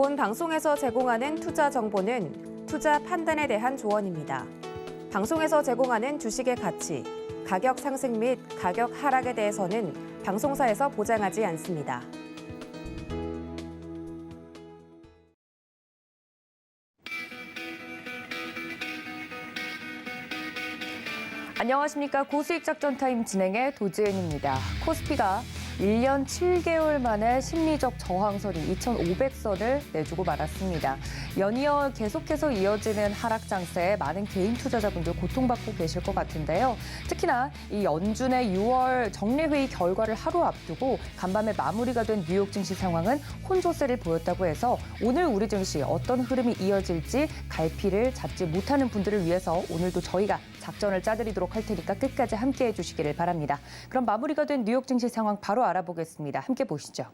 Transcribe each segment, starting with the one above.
본 방송에서 제공하는 투자 정보는 투자 판단에 대한 조언입니다. 방송에서 제공하는 주식의 가치, 가격 상승 및 가격 하락에 대해서는 방송사에서 보장하지 않습니다. 안녕하십니까. 고수익 작전 타임 진행의 도지은입니다. 코스피가 1년 7개월 만에 심리적 저항선인 2,500선을 내주고 말았습니다. 연이어 계속해서 이어지는 하락 장세에 많은 개인 투자자분들 고통받고 계실 것 같은데요. 특히나 이 연준의 6월 정례회의 결과를 하루 앞두고 간밤에 마무리가 된 뉴욕 증시 상황은 혼조세를 보였다고 해서 오늘 우리 증시 어떤 흐름이 이어질지 갈피를 잡지 못하는 분들을 위해서 오늘도 저희가 작전을 짜드리도록 할 테니까 끝까지 함께해 주시기를 바랍니다. 그럼 마무리가 된 뉴욕 증시 상황 바로 알아보겠습니다. 함께 보시죠.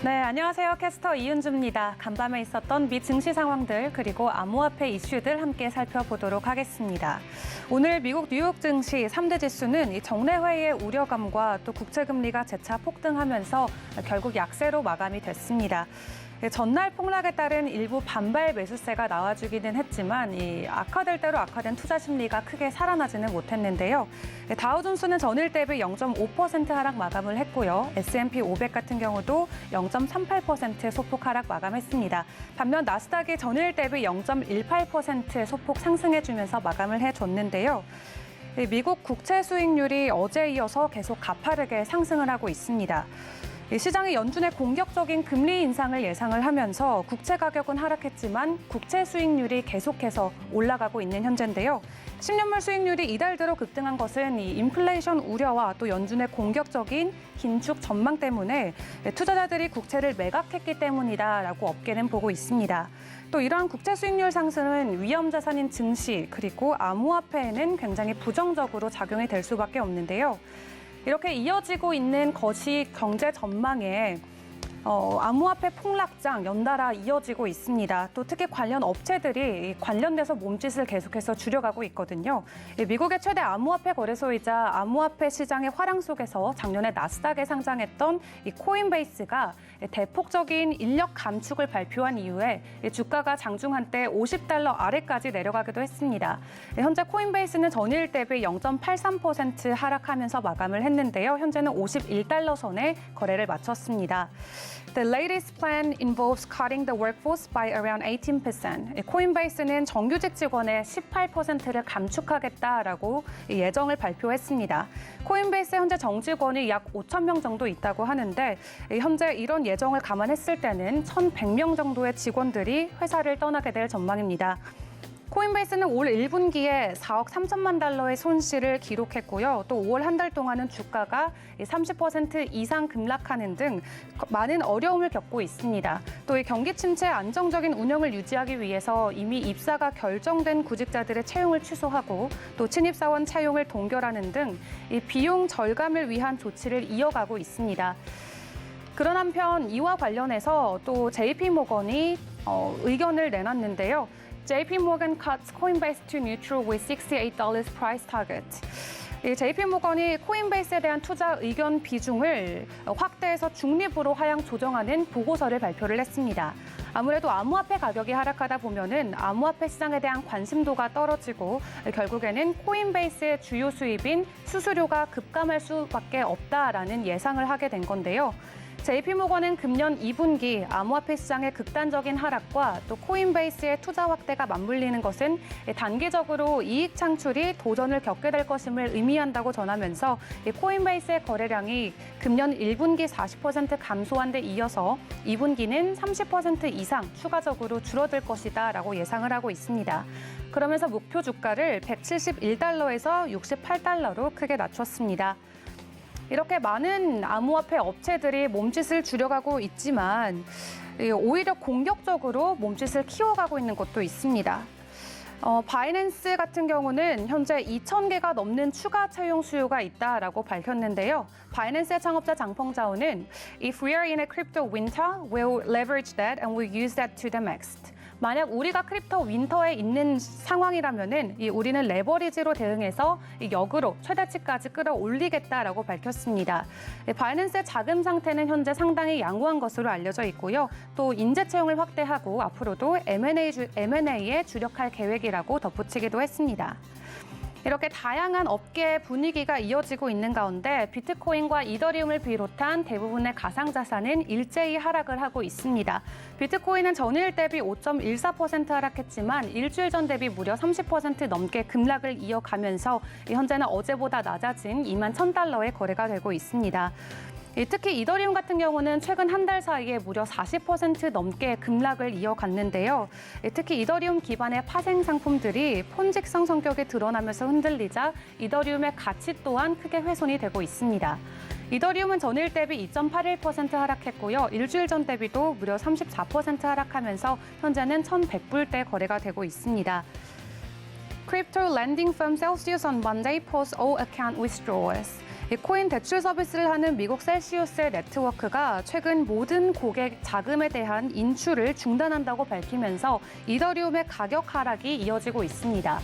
네, 안녕하세요. 캐스터 이은주입니다. 간밤에 있었던 미 증시 상황들 그리고 암호화폐 이슈들 함께 살펴보도록 하겠습니다. 오늘 미국 뉴욕 증시 3대 지수는 이 정례회의의 우려감과 또 국채금리가 재차 폭등하면서 결국 약세로 마감이 됐습니다. 전날 폭락에 따른 일부 반발 매수세가 나와주기는 했지만 이 악화될 대로 악화된 투자 심리가 크게 살아나지는 못했는데요. 다우존스는 전일 대비 0.5% 하락 마감을 했고요. S&P 500 같은 경우도 0.38% 소폭 하락 마감했습니다. 반면 나스닥이 전일 대비 0.18% 소폭 상승해주면서 마감을 해줬는데요. 미국 국채 수익률이 어제에 이어서 계속 가파르게 상승을 하고 있습니다. 시장이 연준의 공격적인 금리 인상을 예상을 하면서 국채 가격은 하락했지만 국채 수익률이 계속해서 올라가고 있는 현재인데요. 10년물 수익률이 이달 들어 급등한 것은 이 인플레이션 우려와 또 연준의 공격적인 긴축 전망 때문에 투자자들이 국채를 매각했기 때문이다라고 업계는 보고 있습니다. 또 이러한 국채 수익률 상승은 위험 자산인 증시 그리고 암호화폐에는 굉장히 부정적으로 작용이 될 수밖에 없는데요. 이렇게 이어지고 있는 거시 경제 전망에 암호화폐 폭락장 연달아 이어지고 있습니다. 또 특히 관련 업체들이 관련돼서 몸짓을 계속해서 줄여가고 있거든요. 미국의 최대 암호화폐 거래소이자 암호화폐 시장의 화랑 속에서 작년에 나스닥에 상장했던 이 코인베이스가 대폭적인 인력 감축을 발표한 이후에 주가가 장중 한때 $50 아래까지 내려가기도 했습니다. 현재 코인베이스는 전일 대비 0.83% 하락하면서 마감을 했는데요. 현재는 $51 선에 거래를 마쳤습니다. The latest plan involves cutting the workforce by around 18%. 코인베이스는 정규직 직원의 18%를 감축하겠다라고 예정을 발표했습니다. 코인베이스 현재 정직원이 약 5,000명 정도 있다고 하는데 현재 이런 예정을 감안했을 때는 1,100명 정도의 직원들이 회사를 떠나게 될 전망입니다. 코인베이스는 올 1분기에 4억 3천만 달러의 손실을 기록했고요. 또 5월 한 달 동안은 주가가 30% 이상 급락하는 등 많은 어려움을 겪고 있습니다. 또 이 경기 침체의 안정적인 운영을 유지하기 위해서 이미 입사가 결정된 구직자들의 채용을 취소하고 또 신입사원 채용을 동결하는 등 이 비용 절감을 위한 조치를 이어가고 있습니다. 그런 한편 이와 관련해서 또 JP모건이 의견을 내놨는데요. JP Morgan cuts Coinbase to neutral with $68 price target. JP 모건이 코인베이스에 대한 투자 의견 비중을 확대해서 중립으로 하향 조정하는 보고서를 발표를 했습니다. 아무래도 암호화폐 가격이 하락하다 보면은 암호화폐 시장에 대한 관심도가 떨어지고 결국에는 코인베이스의 주요 수입인 수수료가 급감할 수밖에 없다라는 예상을 하게 된 건데요. JP모건은 금년 2분기 암호화폐 시장의 극단적인 하락과 또 코인베이스의 투자 확대가 맞물리는 것은 단기적으로 이익 창출이 도전을 겪게 될 것임을 의미한다고 전하면서 코인베이스의 거래량이 금년 1분기 40% 감소한 데 이어서 2분기는 30% 이상 추가적으로 줄어들 것이다라고 예상을 하고 있습니다. 그러면서 목표 주가를 $171에서 $68로 크게 낮췄습니다. 이렇게 많은 암호화폐 업체들이 몸짓을 줄여가고 있지만 오히려 공격적으로 몸짓을 키워가고 있는 곳도 있습니다. 바이낸스 같은 경우는 현재 2,000개가 넘는 추가 채용 수요가 있다라고 밝혔는데요. 바이낸스의 창업자 장펑자오는 If we are in a crypto winter, we'll leverage that and we'll use that to the max. 만약 우리가 크립토 윈터에 있는 상황이라면은 우리는 레버리지로 대응해서 역으로 최대치까지 끌어올리겠다라고 밝혔습니다. 바이낸스의 자금 상태는 현재 상당히 양호한 것으로 알려져 있고요. 또 인재 채용을 확대하고 앞으로도 M&A에 주력할 계획이라고 덧붙이기도 했습니다. 이렇게 다양한 업계 분위기가 이어지고 있는 가운데 비트코인과 이더리움을 비롯한 대부분의 가상자산은 일제히 하락을 하고 있습니다. 비트코인은 전일 대비 5.14% 하락했지만 일주일 전 대비 무려 30% 넘게 급락을 이어가면서 현재는 어제보다 낮아진 21,000달러에 거래가 되고 있습니다. 특히 이더리움 같은 경우는 최근 한 달 사이에 무려 40% 넘게 급락을 이어갔는데요. 특히 이더리움 기반의 파생 상품들이 폰직성 성격이 드러나면서 흔들리자 이더리움의 가치 또한 크게 훼손이 되고 있습니다. 이더리움은 전일 대비 2.81% 하락했고요. 일주일 전 대비도 무려 34% 하락하면서 현재는 1,100불대 거래가 되고 있습니다. Crypto lending firm Celsius on Monday paused all account withdrawals. 코인 대출 서비스를 하는 미국 셀시우스의 네트워크가 최근 모든 고객 자금에 대한 인출을 중단한다고 밝히면서 이더리움의 가격 하락이 이어지고 있습니다.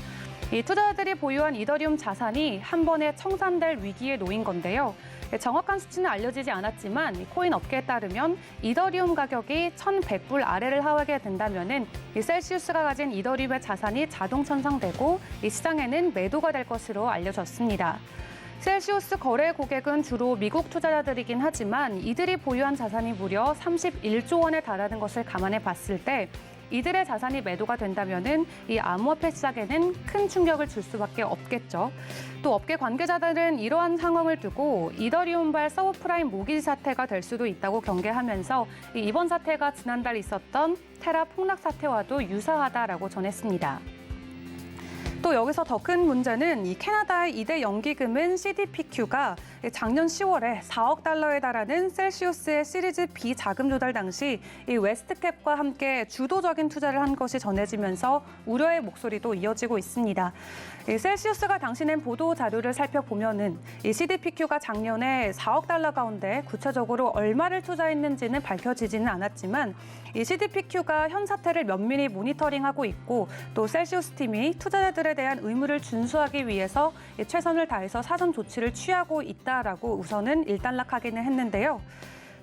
이 투자자들이 보유한 이더리움 자산이 한 번에 청산될 위기에 놓인 건데요. 정확한 수치는 알려지지 않았지만 코인 업계에 따르면 이더리움 가격이 1,100불 아래를 하락하게 된다면은 이 셀시우스가 가진 이더리움의 자산이 자동 천상되고 이 시장에는 매도가 될 것으로 알려졌습니다. 셀시우스 거래 고객은 주로 미국 투자자들이긴 하지만 이들이 보유한 자산이 무려 31조 원에 달하는 것을 감안해 봤을 때 이들의 자산이 매도가 된다면은 이 암호화폐 시장에는 큰 충격을 줄 수밖에 없겠죠. 또 업계 관계자들은 이러한 상황을 두고 이더리움발 서브프라임 모기지 사태가 될 수도 있다고 경계하면서 이번 사태가 지난달 있었던 테라 폭락 사태와도 유사하다라고 전했습니다. 또 여기서 더 큰 문제는 이 캐나다의 2대 연기금은 CDPQ가 작년 10월에 4억 달러에 달하는 셀시우스의 시리즈 B 자금 조달 당시 이 웨스트캡과 함께 주도적인 투자를 한 것이 전해지면서 우려의 목소리도 이어지고 있습니다. 이 셀시우스가 당시 낸 보도 자료를 살펴보면은 이 CDPQ가 작년에 4억 달러 가운데 구체적으로 얼마를 투자했는지는 밝혀지지는 않았지만 이 CDPQ가 현 사태를 면밀히 모니터링하고 있고 또 셀시우스 팀이 투자자들에 대한 의무를 준수하기 위해서 최선을 다해서 사전 조치를 취하고 있다라고 우선은 일단락하기는 했는데요.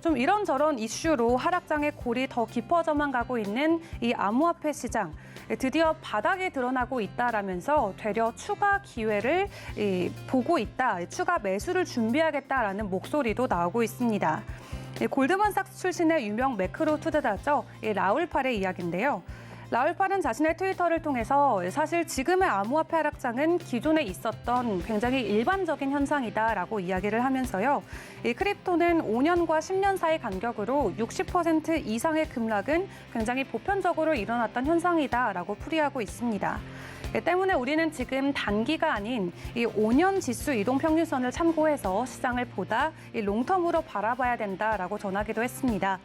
좀 이런저런 이슈로 하락장의 골이 더 깊어져만 가고 있는 이 암호화폐 시장. 드디어 바닥이 드러나고 있다라면서 되려 추가 기회를 보고 있다, 추가 매수를 준비하겠다라는 목소리도 나오고 있습니다. 골드만삭스 출신의 유명 매크로 투자자죠. 라울 팔의 이야기인데요. 라울 팔은 자신의 트위터를 통해서 사실 지금의 암호화폐 하락장은 기존에 있었던 굉장히 일반적인 현상이다라고 이야기를 하면서요. 이 크립토는 5년과 10년 사이 간격으로 60% 이상의 급락은 굉장히 보편적으로 일어났던 현상이다라고 풀이하고 있습니다. 때문에 우리는 지금 단기가 아닌 이 5년 지수 이동 평균선을 참고해서 시장을 보다 롱텀으로 바라봐야 된다라고 전하기도 했습니다.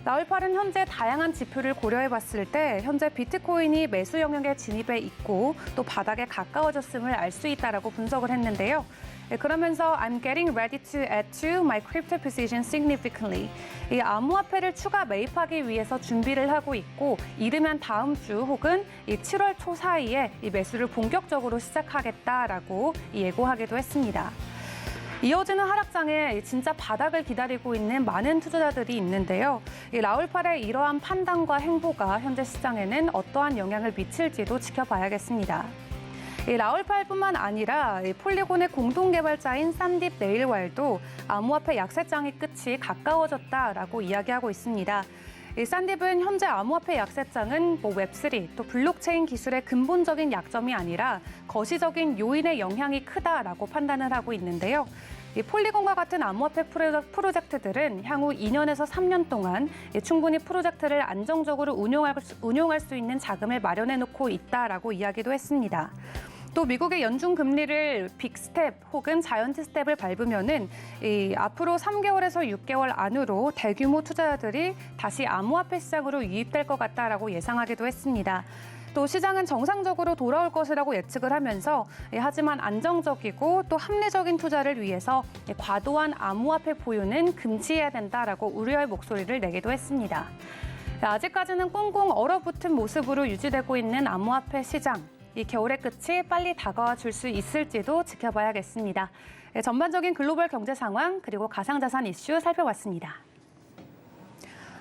라울팔은 현재 다양한 지표를 고려해봤을 때 현재 비트코인이 매수 영역에 진입해 있고 또 바닥에 가까워졌음을 알 수 있다라고 분석을 했는데요. 그러면서 I'm getting ready to add to my crypto position significantly. 이 암호화폐를 추가 매입하기 위해서 준비를 하고 있고 이르면 다음 주 혹은 이 7월 초 사이에 이 매수를 본격적으로 시작하겠다라고 예고하기도 했습니다. 이어지는 하락장에 진짜 바닥을 기다리고 있는 많은 투자자들이 있는데요. 이 라울팔의 이러한 판단과 행보가 현재 시장에는 어떠한 영향을 미칠지도 지켜봐야겠습니다. 이 라울팔뿐만 아니라 이 폴리곤의 공동개발자인 산딥 네일왈도 암호화폐 약세장의 끝이 가까워졌다라고 이야기하고 있습니다. 이 산딥은 현재 암호화폐 약세장은 웹3, 또 블록체인 기술의 근본적인 약점이 아니라 거시적인 요인의 영향이 크다라고 판단을 하고 있는데요. 이 폴리곤과 같은 암호화폐 프로젝트들은 향후 2년에서 3년 동안 충분히 프로젝트를 안정적으로 운용할 수 있는 자금을 마련해 놓고 있다라고 이야기도 했습니다. 또 미국의 연중 금리를 빅스텝 혹은 자이언트 스텝을 밟으면은 앞으로 3개월에서 6개월 안으로 대규모 투자자들이 다시 암호화폐 시장으로 유입될 것 같다라고 예상하기도 했습니다. 또 시장은 정상적으로 돌아올 것이라고 예측을 하면서 하지만 안정적이고 또 합리적인 투자를 위해서 과도한 암호화폐 보유는 금지해야 된다라고 우려의 목소리를 내기도 했습니다. 아직까지는 꽁꽁 얼어붙은 모습으로 유지되고 있는 암호화폐 시장. 이 겨울의 끝이 빨리 다가와 줄 수 있을지도 지켜봐야겠습니다. 전반적인 글로벌 경제 상황 그리고 가상자산 이슈 살펴봤습니다.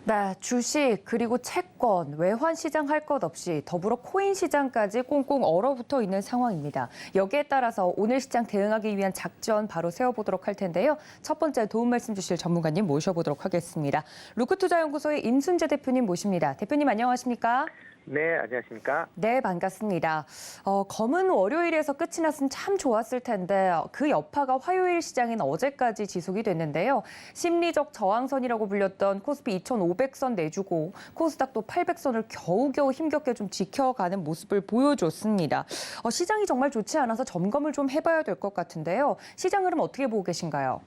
네, 주식 그리고 채권, 외환 시장 할 것 없이 더불어 코인 시장까지 꽁꽁 얼어붙어 있는 상황입니다. 여기에 따라서 오늘 시장 대응하기 위한 작전 바로 세워보도록 할 텐데요. 첫 번째 도움 말씀 주실 전문가님 모셔보도록 하겠습니다. 루크투자연구소의 임순재 대표님 모십니다. 대표님 안녕하십니까? 네, 안녕하십니까? 네, 반갑습니다. 검은 월요일에서 끝이 났으면 참 좋았을 텐데 그 여파가 화요일 시장인 어제까지 지속이 됐는데요. 심리적 저항선이라고 불렸던 코스피 2,500선 내주고 코스닥도 800선을 겨우겨우 힘겹게 좀 지켜가는 모습을 보여줬습니다. 시장이 정말 좋지 않아서 점검을 좀 해봐야 될 것 같은데요. 시장 흐름 어떻게 보고 계신가요?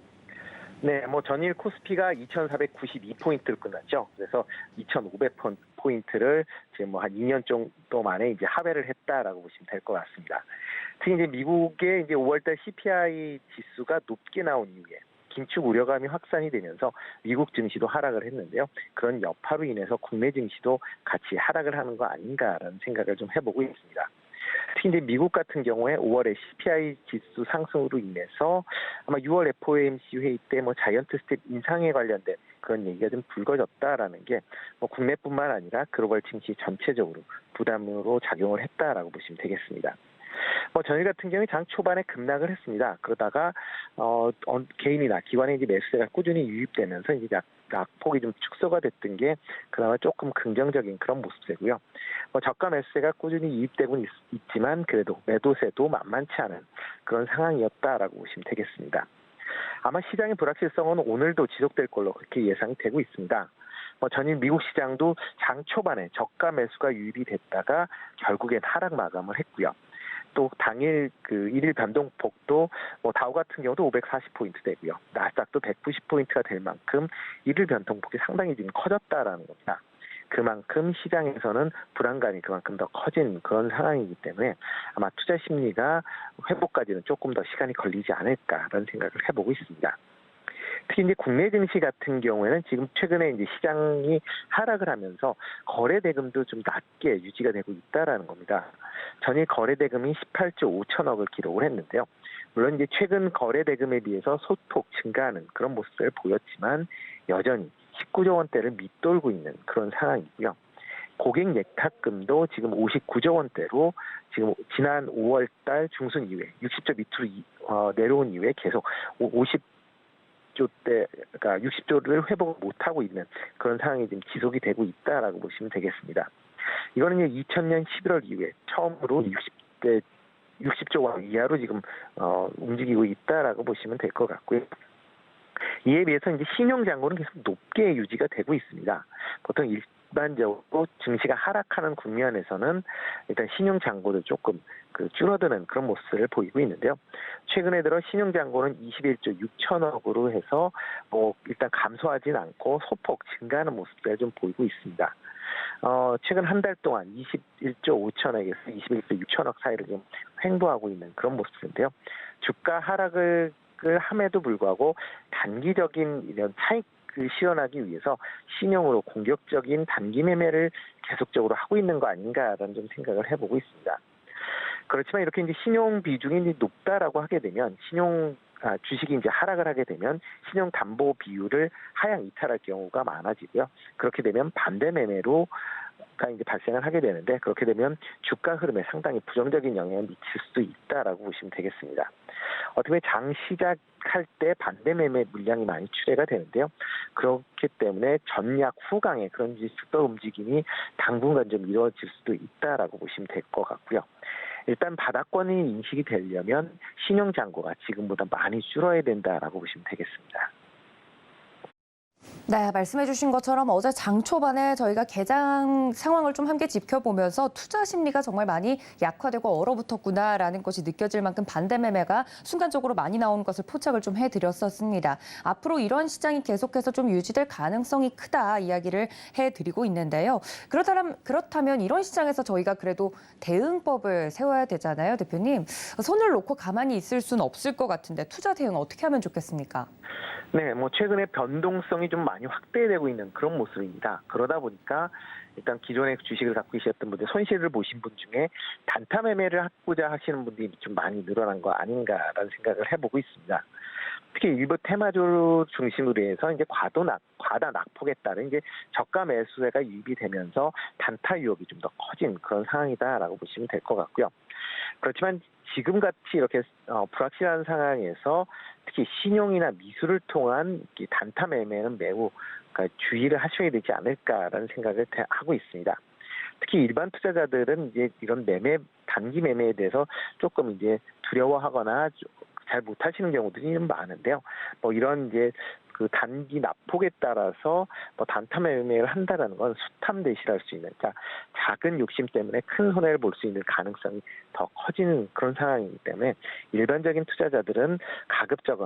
네, 전일 코스피가 2,492포인트를 끝났죠. 그래서 2,500포인트를 지금 한 2년 정도 만에 이제 하회를 했다라고 보시면 될 것 같습니다. 특히 이제 미국의 이제 5월달 CPI 지수가 높게 나온 이후에 긴축 우려감이 확산이 되면서 미국 증시도 하락을 했는데요. 그런 여파로 인해서 국내 증시도 같이 하락을 하는 거 아닌가라는 생각을 좀 해보고 있습니다. 특히 이제 미국 같은 경우에 5월에 CPI 지수 상승으로 인해서 아마 6월 FOMC 회의 때 자이언트 스텝 인상에 관련된 그런 얘기가 좀 불거졌다라는 게 국내뿐만 아니라 글로벌 증시 전체적으로 부담으로 작용을 했다라고 보시면 되겠습니다. 전일 같은 경우에 장 초반에 급락을 했습니다. 그러다가 개인이나 기관의 이제 매수세가 꾸준히 유입되면서 이제 낙폭이 좀 축소가 됐던 게 그나마 조금 긍정적인 그런 모습이고요. 저가 매수세가 꾸준히 유입되고 있지만 그래도 매도세도 만만치 않은 그런 상황이었다라고 보시면 되겠습니다. 아마 시장의 불확실성은 오늘도 지속될 걸로 그렇게 예상이 되고 있습니다. 전일 미국 시장도 장 초반에 저가 매수가 유입이 됐다가 결국엔 하락 마감을 했고요. 또 당일 그 일일 변동폭도 다우 같은 경우도 540포인트 되고요. 나스닥도 190포인트가 될 만큼 일일 변동폭이 상당히 지금 커졌다라는 겁니다. 그만큼 시장에서는 불안감이 그만큼 더 커진 그런 상황이기 때문에 아마 투자 심리가 회복까지는 조금 더 시간이 걸리지 않을까라는 생각을 해보고 있습니다. 특히 이제 국내 증시 같은 경우에는 지금 최근에 이제 시장이 하락을 하면서 거래 대금도 좀 낮게 유지가 되고 있다라는 겁니다. 전일 거래 대금이 18조 5천억을 기록을 했는데요. 물론 이제 최근 거래 대금에 비해서 소폭 증가하는 그런 모습을 보였지만 여전히 19조 원대를 밑돌고 있는 그런 상황이고요. 고객 예탁금도 지금 59조 원대로 지금 지난 5월 달 중순 이후에 60조 밑으로 내려온 이후에 계속 50조대, 그러니까 60조를 회복을 못하고 있는 그런 상황이 지금 지속이 되고 있다라고 보시면 되겠습니다. 이거는 이제 2000년 11월 이후에 처음으로 60조 원 이하로 지금 움직이고 있다라고 보시면 될 것 같고요. 이에 비해서 이제 신용 잔고는 계속 높게 유지가 되고 있습니다. 보통 일반적으로 증시가 하락하는 국면에서는 일단 신용 잔고도 조금 줄어드는 그런 모습을 보이고 있는데요. 최근에 들어 신용 잔고는 21조 6천억으로 해서 일단 감소하진 않고 소폭 증가하는 모습을 좀 보이고 있습니다. 최근 한 달 동안 21조 5천억에서 21조 6천억 사이를 좀 횡보하고 있는 그런 모습인데요. 주가 하락을 함에도 불구하고 단기적인 이런 차익을 실현하기 위해서 신용으로 공격적인 단기 매매를 계속적으로 하고 있는 거 아닌가라는 좀 생각을 해보고 있습니다. 그렇지만 이렇게 이제 신용 비중이 이제 높다라고 하게 되면 주식이 이제 하락을 하게 되면 신용 담보 비율을 하향 이탈할 경우가 많아지고요. 그렇게 되면 반대 매매로 이제 발생을 하게 되는데 그렇게 되면 주가 흐름에 상당히 부정적인 영향을 미칠 수도 있다라고 보시면 되겠습니다. 어떻게 보면 장 시작할 때 반대 매매 물량이 많이 출회가 되는데요. 그렇기 때문에 전약 후강의 그런 주가 움직임이 당분간 좀 이루어질 수도 있다라고 보시면 될 것 같고요. 일단 바닥권이 인식이 되려면 신용 잔고가 지금보다 많이 줄어야 된다라고 보시면 되겠습니다. 네, 말씀해 주신 것처럼 어제 장 초반에 저희가 개장 상황을 좀 함께 지켜보면서 투자 심리가 정말 많이 약화되고 얼어붙었구나라는 것이 느껴질 만큼 반대 매매가 순간적으로 많이 나오는 것을 포착을 좀 해드렸었습니다. 앞으로 이런 시장이 계속해서 좀 유지될 가능성이 크다 이야기를 해드리고 있는데요. 그렇다면 이런 시장에서 저희가 그래도 대응법을 세워야 되잖아요, 대표님. 손을 놓고 가만히 있을 수는 없을 것 같은데 투자 대응 어떻게 하면 좋겠습니까? 네, 뭐 최근에 변동성이 좀 많이 확대되고 있는 그런 모습입니다. 그러다 보니까 일단 기존에 주식을 갖고 계셨던 분들, 손실을 보신 분 중에 단타 매매를 하고자 하시는 분들이 좀 많이 늘어난 거 아닌가라는 생각을 해보고 있습니다. 특히 일부 테마주 중심으로 해서 이제 과다 낙폭에 따른 이제 저가 매수세가 유입이 되면서 단타 유혹이 좀 더 커진 그런 상황이다라고 보시면 될 것 같고요. 그렇지만 지금같이 이렇게 불확실한 상황에서 특히 신용이나 미수를 통한 이 단타 매매는 매우 그러니까 주의를 하셔야 되지 않을까라는 생각을 하고 있습니다. 특히 일반 투자자들은 이제 이런 단기 매매에 대해서 조금 이제 두려워하거나 잘 못하시는 경우들이 많은데요. 뭐 이런 이제 그 단기 낙폭에 따라서 뭐 단타 매매를 한다라는 건 수탐대실할 수 있는, 그러니까 작은 욕심 때문에 큰 손해를 볼 수 있는 가능성이 더 커지는 그런 상황이기 때문에 일반적인 투자자들은 가급적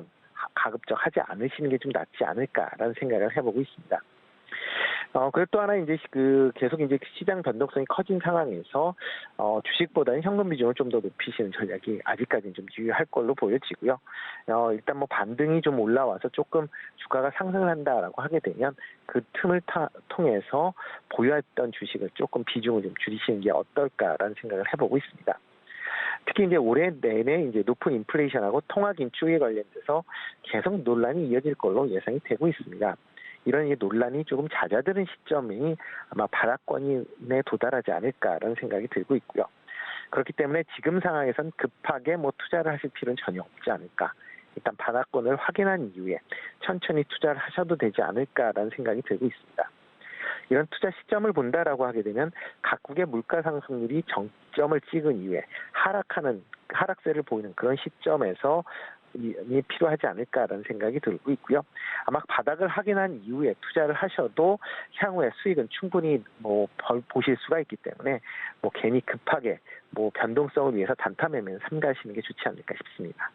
하지 않으시는 게 좀 낫지 않을까라는 생각을 해보고 있습니다. 그리고 또 하나 이제 계속 이제 시장 변동성이 커진 상황에서 주식보다는 현금 비중을 좀 더 높이시는 전략이 아직까지는 좀 유효할 걸로 보여지고요. 일단 뭐 반등이 좀 올라와서 조금 주가가 상승을 한다라고 하게 되면 그 틈을 통해서 보유했던 주식을 조금 비중을 좀 줄이시는 게 어떨까라는 생각을 해보고 있습니다. 특히 이제 올해 내내 이제 높은 인플레이션하고 통화 긴축에 관련돼서 계속 논란이 이어질 걸로 예상이 되고 있습니다. 이런 논란이 조금 잦아드는 시점이 아마 발악권에 도달하지 않을까라는 생각이 들고 있고요. 그렇기 때문에 지금 상황에선 급하게 뭐 투자를 하실 필요는 전혀 없지 않을까. 일단 발악권을 확인한 이후에 천천히 투자를 하셔도 되지 않을까라는 생각이 들고 있습니다. 이런 투자 시점을 본다라고 하게 되면 각국의 물가 상승률이 정점을 찍은 이후에 하락세를 보이는 그런 시점에서 이 필요하지 않을까라는 생각이 들고 있고요. 아마 바닥을 확인한 이후에 투자를 하셔도 향후에 수익은 충분히 보실 수가 있기 때문에 괜히 급하게 변동성을 위해서 단타 매매는 삼가시는 게 좋지 않을까 싶습니다.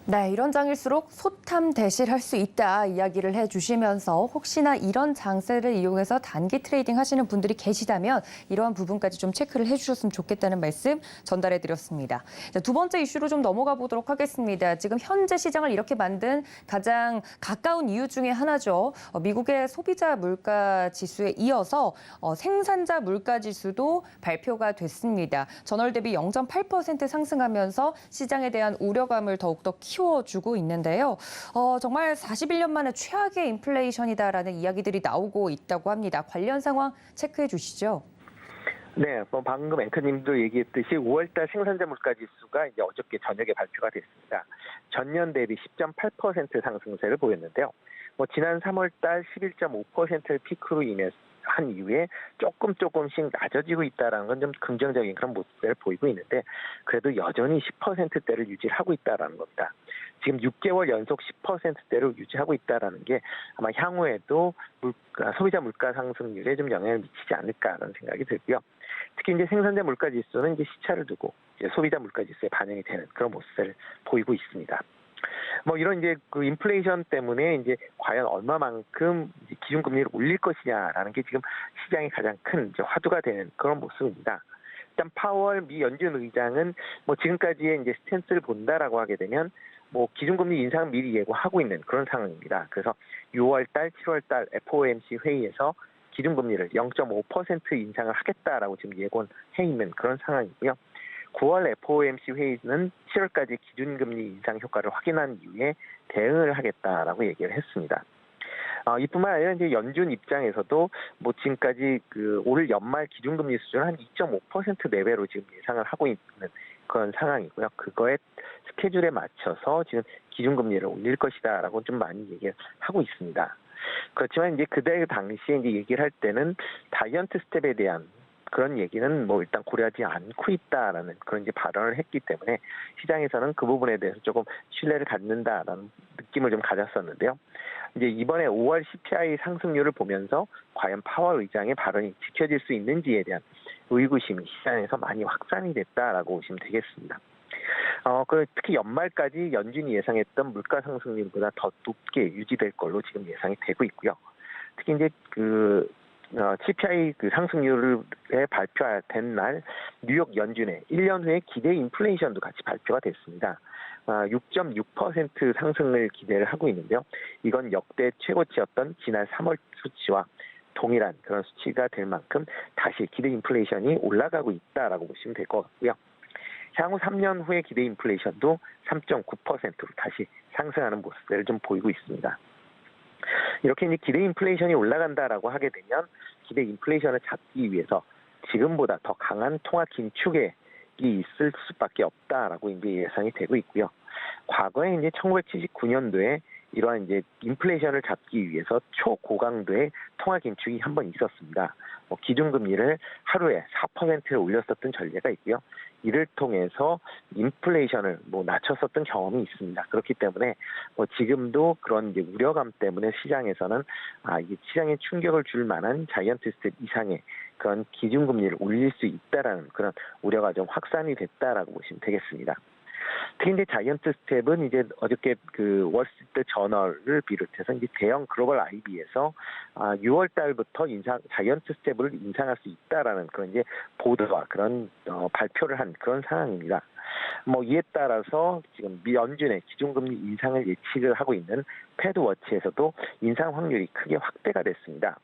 네, 이런 장일수록 소탐 대실할 수 있다 이야기를 해주시면서 혹시나 이런 장세를 이용해서 단기 트레이딩 하시는 분들이 계시다면 이러한 부분까지 좀 체크를 해주셨으면 좋겠다는 말씀 전달해드렸습니다. 자, 두 번째 이슈로 좀 넘어가 보도록 하겠습니다. 지금 현재 시장을 이렇게 만든 가장 가까운 이유 중에 하나죠. 미국의 소비자 물가 지수에 이어서 생산자 물가 지수도 발표가 됐습니다. 전월 대비 0.8% 상승하면서 시장에 대한 우려감을 더욱더 키워주고 있는데요. 정말 41년 만에 최악의 인플레이션이다라는 이야기들이 나오고 있다고 합니다. 관련 상황 체크해 주시죠. 네, 방금 앵커님도 얘기했듯이 5월달 생산자 물가 지수가 이제 어저께 저녁에 발표가 됐습니다. 전년 대비 10.8% 상승세를 보였는데요. 지난 3월달 11.5%를 피크로 한 이후에 조금씩 낮아지고 있다는 건 좀 긍정적인 그런 모습을 보이고 있는데 그래도 여전히 10%대를 유지하고 있다는 겁니다. 지금 6개월 연속 10%대로 유지하고 있다는 게 아마 향후에도 소비자 물가 상승률에 좀 영향을 미치지 않을까라는 생각이 들고요. 특히 이제 생산자 물가 지수는 이제 시차를 두고 이제 소비자 물가 지수에 반영이 되는 그런 모습을 보이고 있습니다. 이런 이제 그 인플레이션 때문에 이제 과연 얼마만큼 기준금리를 올릴 것이냐라는 게 지금 시장의 가장 큰 이제 화두가 되는 그런 모습입니다. 일단 파월 미 연준 의장은 지금까지의 이제 스탠스를 본다라고 하게 되면 기준금리 인상을 미리 예고하고 있는 그런 상황입니다. 그래서 6월달, 7월달 FOMC 회의에서 기준금리를 0.5% 인상을 하겠다라고 지금 예고해 있는 그런 상황이고요. 9월 FOMC 회의는 7월까지 기준금리 인상 효과를 확인한 이후에 대응을 하겠다라고 얘기를 했습니다. 이뿐만 아니라 이제 연준 입장에서도 지금까지 올 연말 기준금리 수준을 한 2.5% 내외로 지금 예상을 하고 있는 그런 상황이고요. 그거에 스케줄에 맞춰서 지금 기준금리를 올릴 것이다라고 좀 많이 얘기를 하고 있습니다. 그렇지만 이제 그때 당시에 이제 얘기를 할 때는 다이언트 스텝에 대한 그런 얘기는 일단 고려하지 않고 있다라는 그런 이제 발언을 했기 때문에 시장에서는 그 부분에 대해서 조금 신뢰를 갖는다라는 느낌을 좀 가졌었는데요. 이제 이번에 5월 CPI 상승률을 보면서 과연 파월 의장의 발언이 지켜질 수 있는지에 대한 의구심이 시장에서 많이 확산이 됐다라고 보시면 되겠습니다. 특히 연말까지 연준이 예상했던 물가 상승률보다 더 높게 유지될 걸로 지금 예상이 되고 있고요. 특히 이제 CPI 상승률에 발표된 날 뉴욕 연준의 1년 후에 기대 인플레이션도 같이 발표가 됐습니다. 6.6% 상승을 기대를 하고 있는데요. 이건 역대 최고치였던 지난 3월 수치와 동일한 그런 수치가 될 만큼 다시 기대 인플레이션이 올라가고 있다라고 보시면 될 것 같고요. 향후 3년 후의 기대 인플레이션도 3.9%로 다시 상승하는 모습을 좀 보이고 있습니다. 이렇게 이제 기대 인플레이션이 올라간다라고 하게 되면 기대 인플레이션을 잡기 위해서 지금보다 더 강한 통화 긴축액이 있을 수밖에 없다라고 이제 예상이 되고 있고요. 과거에 이제 1979년도에 이러한 이제 인플레이션을 잡기 위해서 초고강도의 통화 긴축이 한 번 있었습니다. 기준금리를 하루에 4%를 올렸었던 전례가 있고요. 이를 통해서 인플레이션을 낮췄었던 경험이 있습니다. 그렇기 때문에 지금도 그런 이제 우려감 때문에 시장에서는 이게 시장에 충격을 줄 만한 자이언트 스텝 이상의 그런 기준금리를 올릴 수 있다라는 그런 우려가 좀 확산이 됐다라고 보시면 되겠습니다. 특히 이제 자이언트 스텝은 이제 어저께 그 월스트리트 저널을 비롯해서 이제 대형 글로벌 IB에서 6월 달부터 자이언트 스텝을 인상할 수 있다라는 그런 이제 보도와 그런 발표를 한 그런 상황입니다. 이에 따라서 지금 미 연준의 기준금리 인상을 예측을 하고 있는 패드워치에서도 인상 확률이 크게 확대가 됐습니다.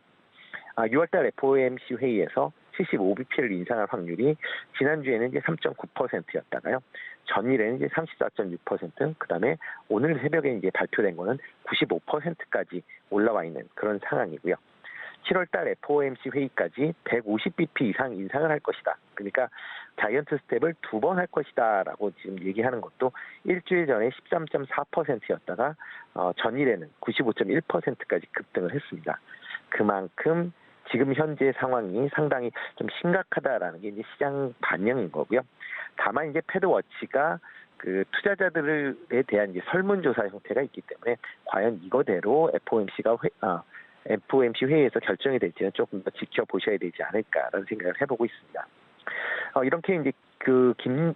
6월달 FOMC 회의에서 75bp를 인상할 확률이 지난주에는 이제 3.9%였다가요. 전일에는 이제 34.6%, 그다음에 오늘 새벽에 이제 발표된 거는 95%까지 올라와 있는 그런 상황이고요. 7월달 FOMC 회의까지 150bp 이상 인상을 할 것이다. 그러니까 자이언트 스텝을 2번 할 것이다라고 지금 얘기하는 것도 일주일 전에 13.4%였다가 전일에는 95.1%까지 급등을 했습니다. 그만큼 지금 현재 상황이 상당히 좀 심각하다라는 게 이제 시장 반영인 거고요. 다만 이제 패드워치가 그 투자자들에 대한 이제 설문조사 형태가 있기 때문에 과연 이거대로 FOMC 회의에서 결정이 될지는 조금 더 지켜보셔야 되지 않을까라는 생각을 해보고 있습니다. 이렇게 이제 그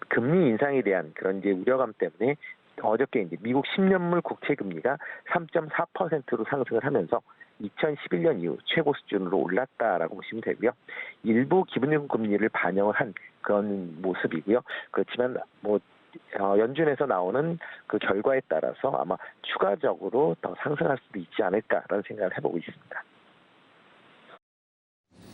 금리 인상에 대한 그런 이제 우려감 때문에 어저께 이제 미국 10년물 국채 금리가 3.4%로 상승을 하면서 2011년 이후 최고 수준으로 올랐다라고 보시면 되고요. 일부 기본요금 금리를 반영을 한 그런 모습이고요. 그렇지만 연준에서 나오는 그 결과에 따라서 아마 추가적으로 더 상승할 수도 있지 않을까라는 생각을 해보고 있습니다.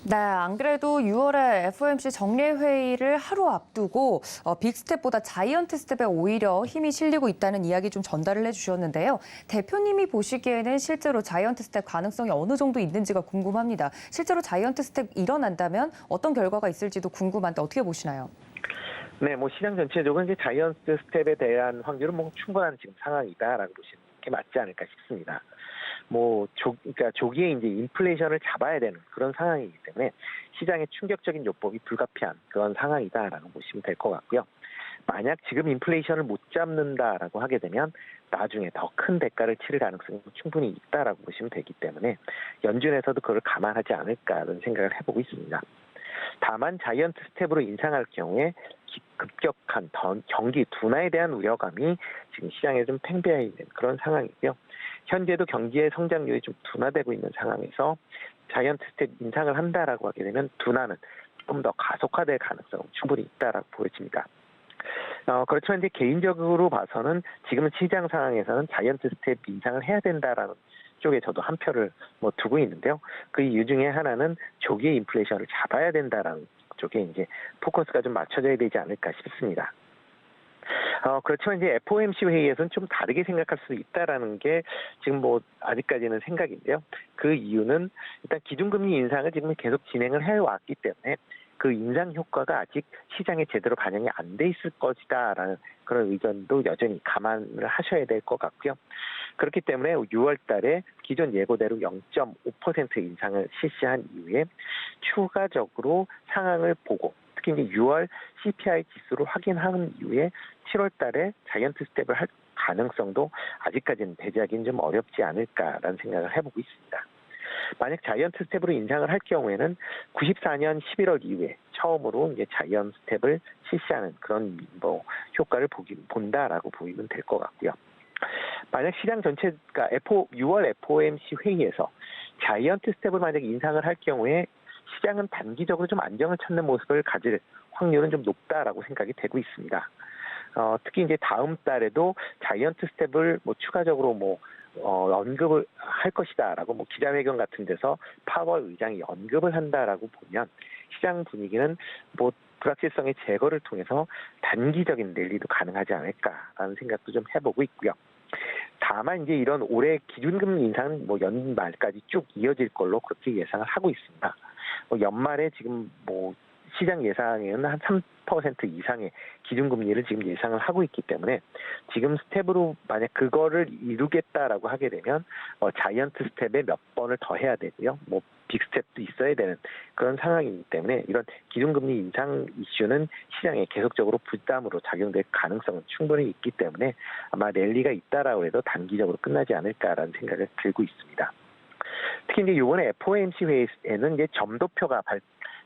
네, 안 그래도 6월에 FOMC 정례회의를 하루 앞두고 빅스텝보다 자이언트 스텝에 오히려 힘이 실리고 있다는 이야기 좀 전달을 해주셨는데요. 대표님이 보시기에는 실제로 자이언트 스텝 가능성이 어느 정도 있는지가 궁금합니다. 실제로 자이언트 스텝 일어난다면 어떤 결과가 있을지도 궁금한데 어떻게 보시나요? 네, 시장 전체적으로 이제 자이언트 스텝에 대한 확률은 충분한 지금 상황이다라고 보시는 게 맞지 않을까 싶습니다. 그러니까 조기에 이제 인플레이션을 잡아야 되는 그런 상황이기 때문에 시장의 충격적인 요법이 불가피한 그런 상황이다라고 보시면 될 것 같고요. 만약 지금 인플레이션을 못 잡는다라고 하게 되면 나중에 더 큰 대가를 치를 가능성이 충분히 있다라고 보시면 되기 때문에 연준에서도 그걸 감안하지 않을까라는 생각을 해보고 있습니다. 다만 자이언트 스텝으로 인상할 경우에 급격한 경기 둔화에 대한 우려감이 지금 시장에 좀 팽배해 있는 그런 상황이고요. 현재도 경기의 성장률이 좀 둔화되고 있는 상황에서 자이언트 스텝 인상을 한다라고 하게 되면 둔화는 좀 더 가속화될 가능성은 충분히 있다라고 보여집니다. 그렇지만 이제 개인적으로 봐서는 지금 시장 상황에서는 자이언트 스텝 인상을 해야 된다라는 쪽에 저도 한 표를 두고 있는데요. 그 이유 중에 하나는 조기에 인플레이션을 잡아야 된다라는 쪽에 이제 포커스가 좀 맞춰져야 되지 않을까 싶습니다. 그렇지만 이제 FOMC 회의에서는 좀 다르게 생각할 수 있다라는 게 지금 아직까지는 생각인데요. 그 이유는 일단 기준금리 인상을 지금 계속 진행을 해왔기 때문에 그 인상 효과가 아직 시장에 제대로 반영이 안 돼 있을 것이다라는 그런 의견도 여전히 감안을 하셔야 될 것 같고요. 그렇기 때문에 6월 달에 기존 예고대로 0.5% 인상을 실시한 이후에 추가적으로 상황을 보고 특히 이제 6월 CPI 지수를 확인한 이후에 7월 달에 자이언트 스텝을 할 가능성도 아직까지는 배제하기는 좀 어렵지 않을까라는 생각을 해보고 있습니다. 만약 자이언트 스텝으로 인상을 할 경우에는 94년 11월 이후에 처음으로 이제 자이언트 스텝을 실시하는 그런 효과를 본다라고 보이면 될 것 같고요. 만약 시장 전체가 6월 FOMC 회의에서 자이언트 스텝을 만약 인상을 할 경우에 시장은 단기적으로 좀 안정을 찾는 모습을 가질 확률은 좀 높다라고 생각이 되고 있습니다. 특히 이제 다음 달에도 자이언트 스텝을 뭐 추가적으로 언급을 할 것이다라고 기자회견 같은 데서 파월 의장이 언급을 한다라고 보면 시장 분위기는 불확실성의 제거를 통해서 단기적인 랠리도 가능하지 않을까라는 생각도 좀 해보고 있고요. 다만 이제 이런 올해 기준금리 인상은 연말까지 쭉 이어질 걸로 그렇게 예상을 하고 있습니다. 연말에 지금 시장 예상에는 한 3% 이상의 기준금리를 지금 예상을 하고 있기 때문에 지금 스텝으로 만약 그거를 이루겠다라고 하게 되면 자이언트 스텝에 몇 번을 더 해야 되고요. 빅스텝도 있어야 되는 그런 상황이기 때문에 이런 기준금리 인상 이슈는 시장에 계속적으로 부담으로 작용될 가능성은 충분히 있기 때문에 아마 랠리가 있다라고 해도 단기적으로 끝나지 않을까라는 생각을 들고 있습니다. 특히 이제 이번에 FOMC 회의에는 이제 점도표가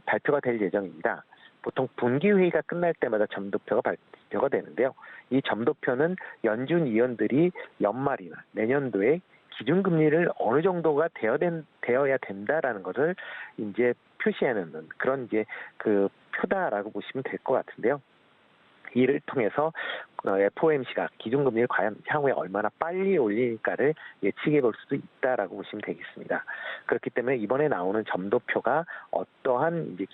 발표가 될 예정입니다. 보통 분기 회의가 끝날 때마다 점도표가 발표가 되는데요. 이 점도표는 연준 위원들이 연말이나 내년도에 기준금리를 어느 정도가 되어야 된다라는 것을 이제 표시하는 그런 이제 그 표다라고 보시면 될 것 같은데요. 이를 통해서 FOMC가 기준금리를 과연 향후에 얼마나 빨리 올릴까를 예측해 볼 수도 있다라고 보시면 되겠습니다. 그렇기 때문에 이번에 나오는 점도표가 어떠한 이제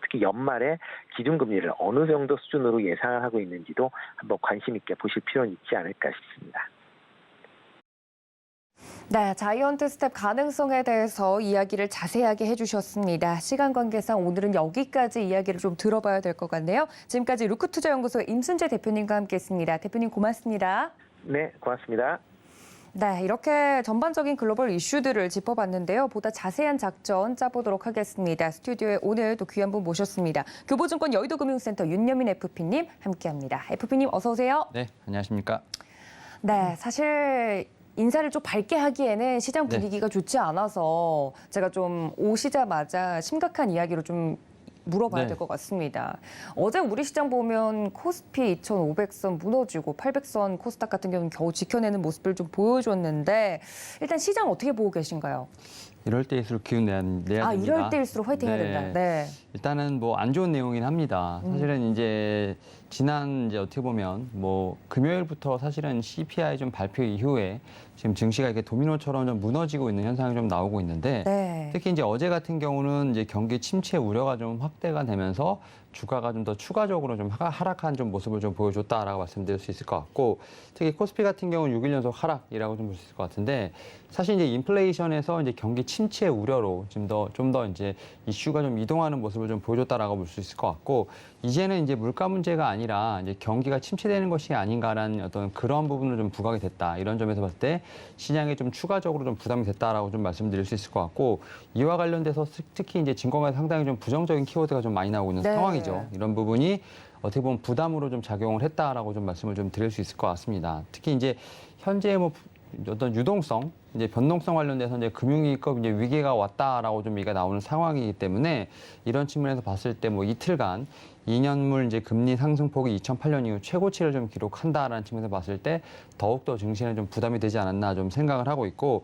특히 연말에 기준금리를 어느 정도 수준으로 예상을 하고 있는지도 한번 관심 있게 보실 필요는 있지 않을까 싶습니다. 네, 자이언트 스텝 가능성에 대해서 이야기를 자세하게 해주셨습니다. 시간 관계상 오늘은 여기까지 이야기를 좀 들어봐야 될 것 같네요. 지금까지 루크투자연구소의 임순재 대표님과 함께했습니다. 대표님 고맙습니다. 네, 고맙습니다. 네, 이렇게 전반적인 글로벌 이슈들을 짚어봤는데요. 보다 자세한 작전 짜보도록 하겠습니다. 스튜디오에 오늘 또 귀한 분 모셨습니다. 교보증권 여의도금융센터 윤여민 FP님 함께합니다. FP님 어서 오세요. 네, 안녕하십니까. 네, 사실 인사를 좀 밝게 하기에는 시장 분위기가 좋지 않아서 제가 좀 오시자마자 심각한 이야기로 좀 물어봐야 될 것 같습니다. 어제 우리 시장 보면 코스피 2,500선 무너지고 800선 코스닥 같은 경우는 겨우 지켜내는 모습을 좀 보여줬는데 일단 시장 어떻게 보고 계신가요? 이럴 때일수록 기운 내야 됩니다. 이럴 때일수록 화이팅 해야 된다. 네. 일단은 안 좋은 내용이긴 합니다. 사실은 이제 지난 어떻게 보면 금요일부터 사실은 CPI 좀 발표 이후에 지금 증시가 이렇게 도미노처럼 좀 무너지고 있는 현상이 좀 나오고 있는데 네. 특히 이제 어제 같은 경우는 이제 경기 침체 우려가 좀 확대가 되면서 주가가 좀 더 추가적으로 좀 하락한 좀 모습을 좀 보여줬다라고 말씀드릴 수 있을 것 같고 특히 코스피 같은 경우는 6일 연속 하락이라고 좀 볼 수 있을 것 같은데 사실 이제 인플레이션에서 이제 경기 침체 우려로 좀 더 이제 이슈가 좀 이동하는 모습을 좀 보여줬다라고 볼 수 있을 것 같고 이제는 이제 물가 문제가 아니라 이제 경기가 침체되는 것이 아닌가라는 어떤 그런 부분을 좀 부각이 됐다. 이런 점에서 봤을 때 시장에 좀 추가적으로 좀 부담이 됐다라고 좀 말씀드릴 수 있을 것 같고 이와 관련돼서 특히 이제 증권가 상당히 좀 부정적인 키워드가 좀 많이 나오고 있는 상황이죠. 이런 부분이 어떻게 보면 부담으로 좀 작용을 했다라고 좀 말씀을 좀 드릴 수 있을 것 같습니다. 특히 이제 현재 어떤 유동성, 이제 변동성 관련돼서 이제 금융위기급 이제 위기가 왔다라고 좀 얘기가 나오는 상황이기 때문에 이런 측면에서 봤을 때 이틀간 2년물 이제 금리 상승폭이 2008년 이후 최고치를 좀 기록한다라는 측면에서 봤을 때 더욱더 증시는 좀 부담이 되지 않았나 좀 생각을 하고 있고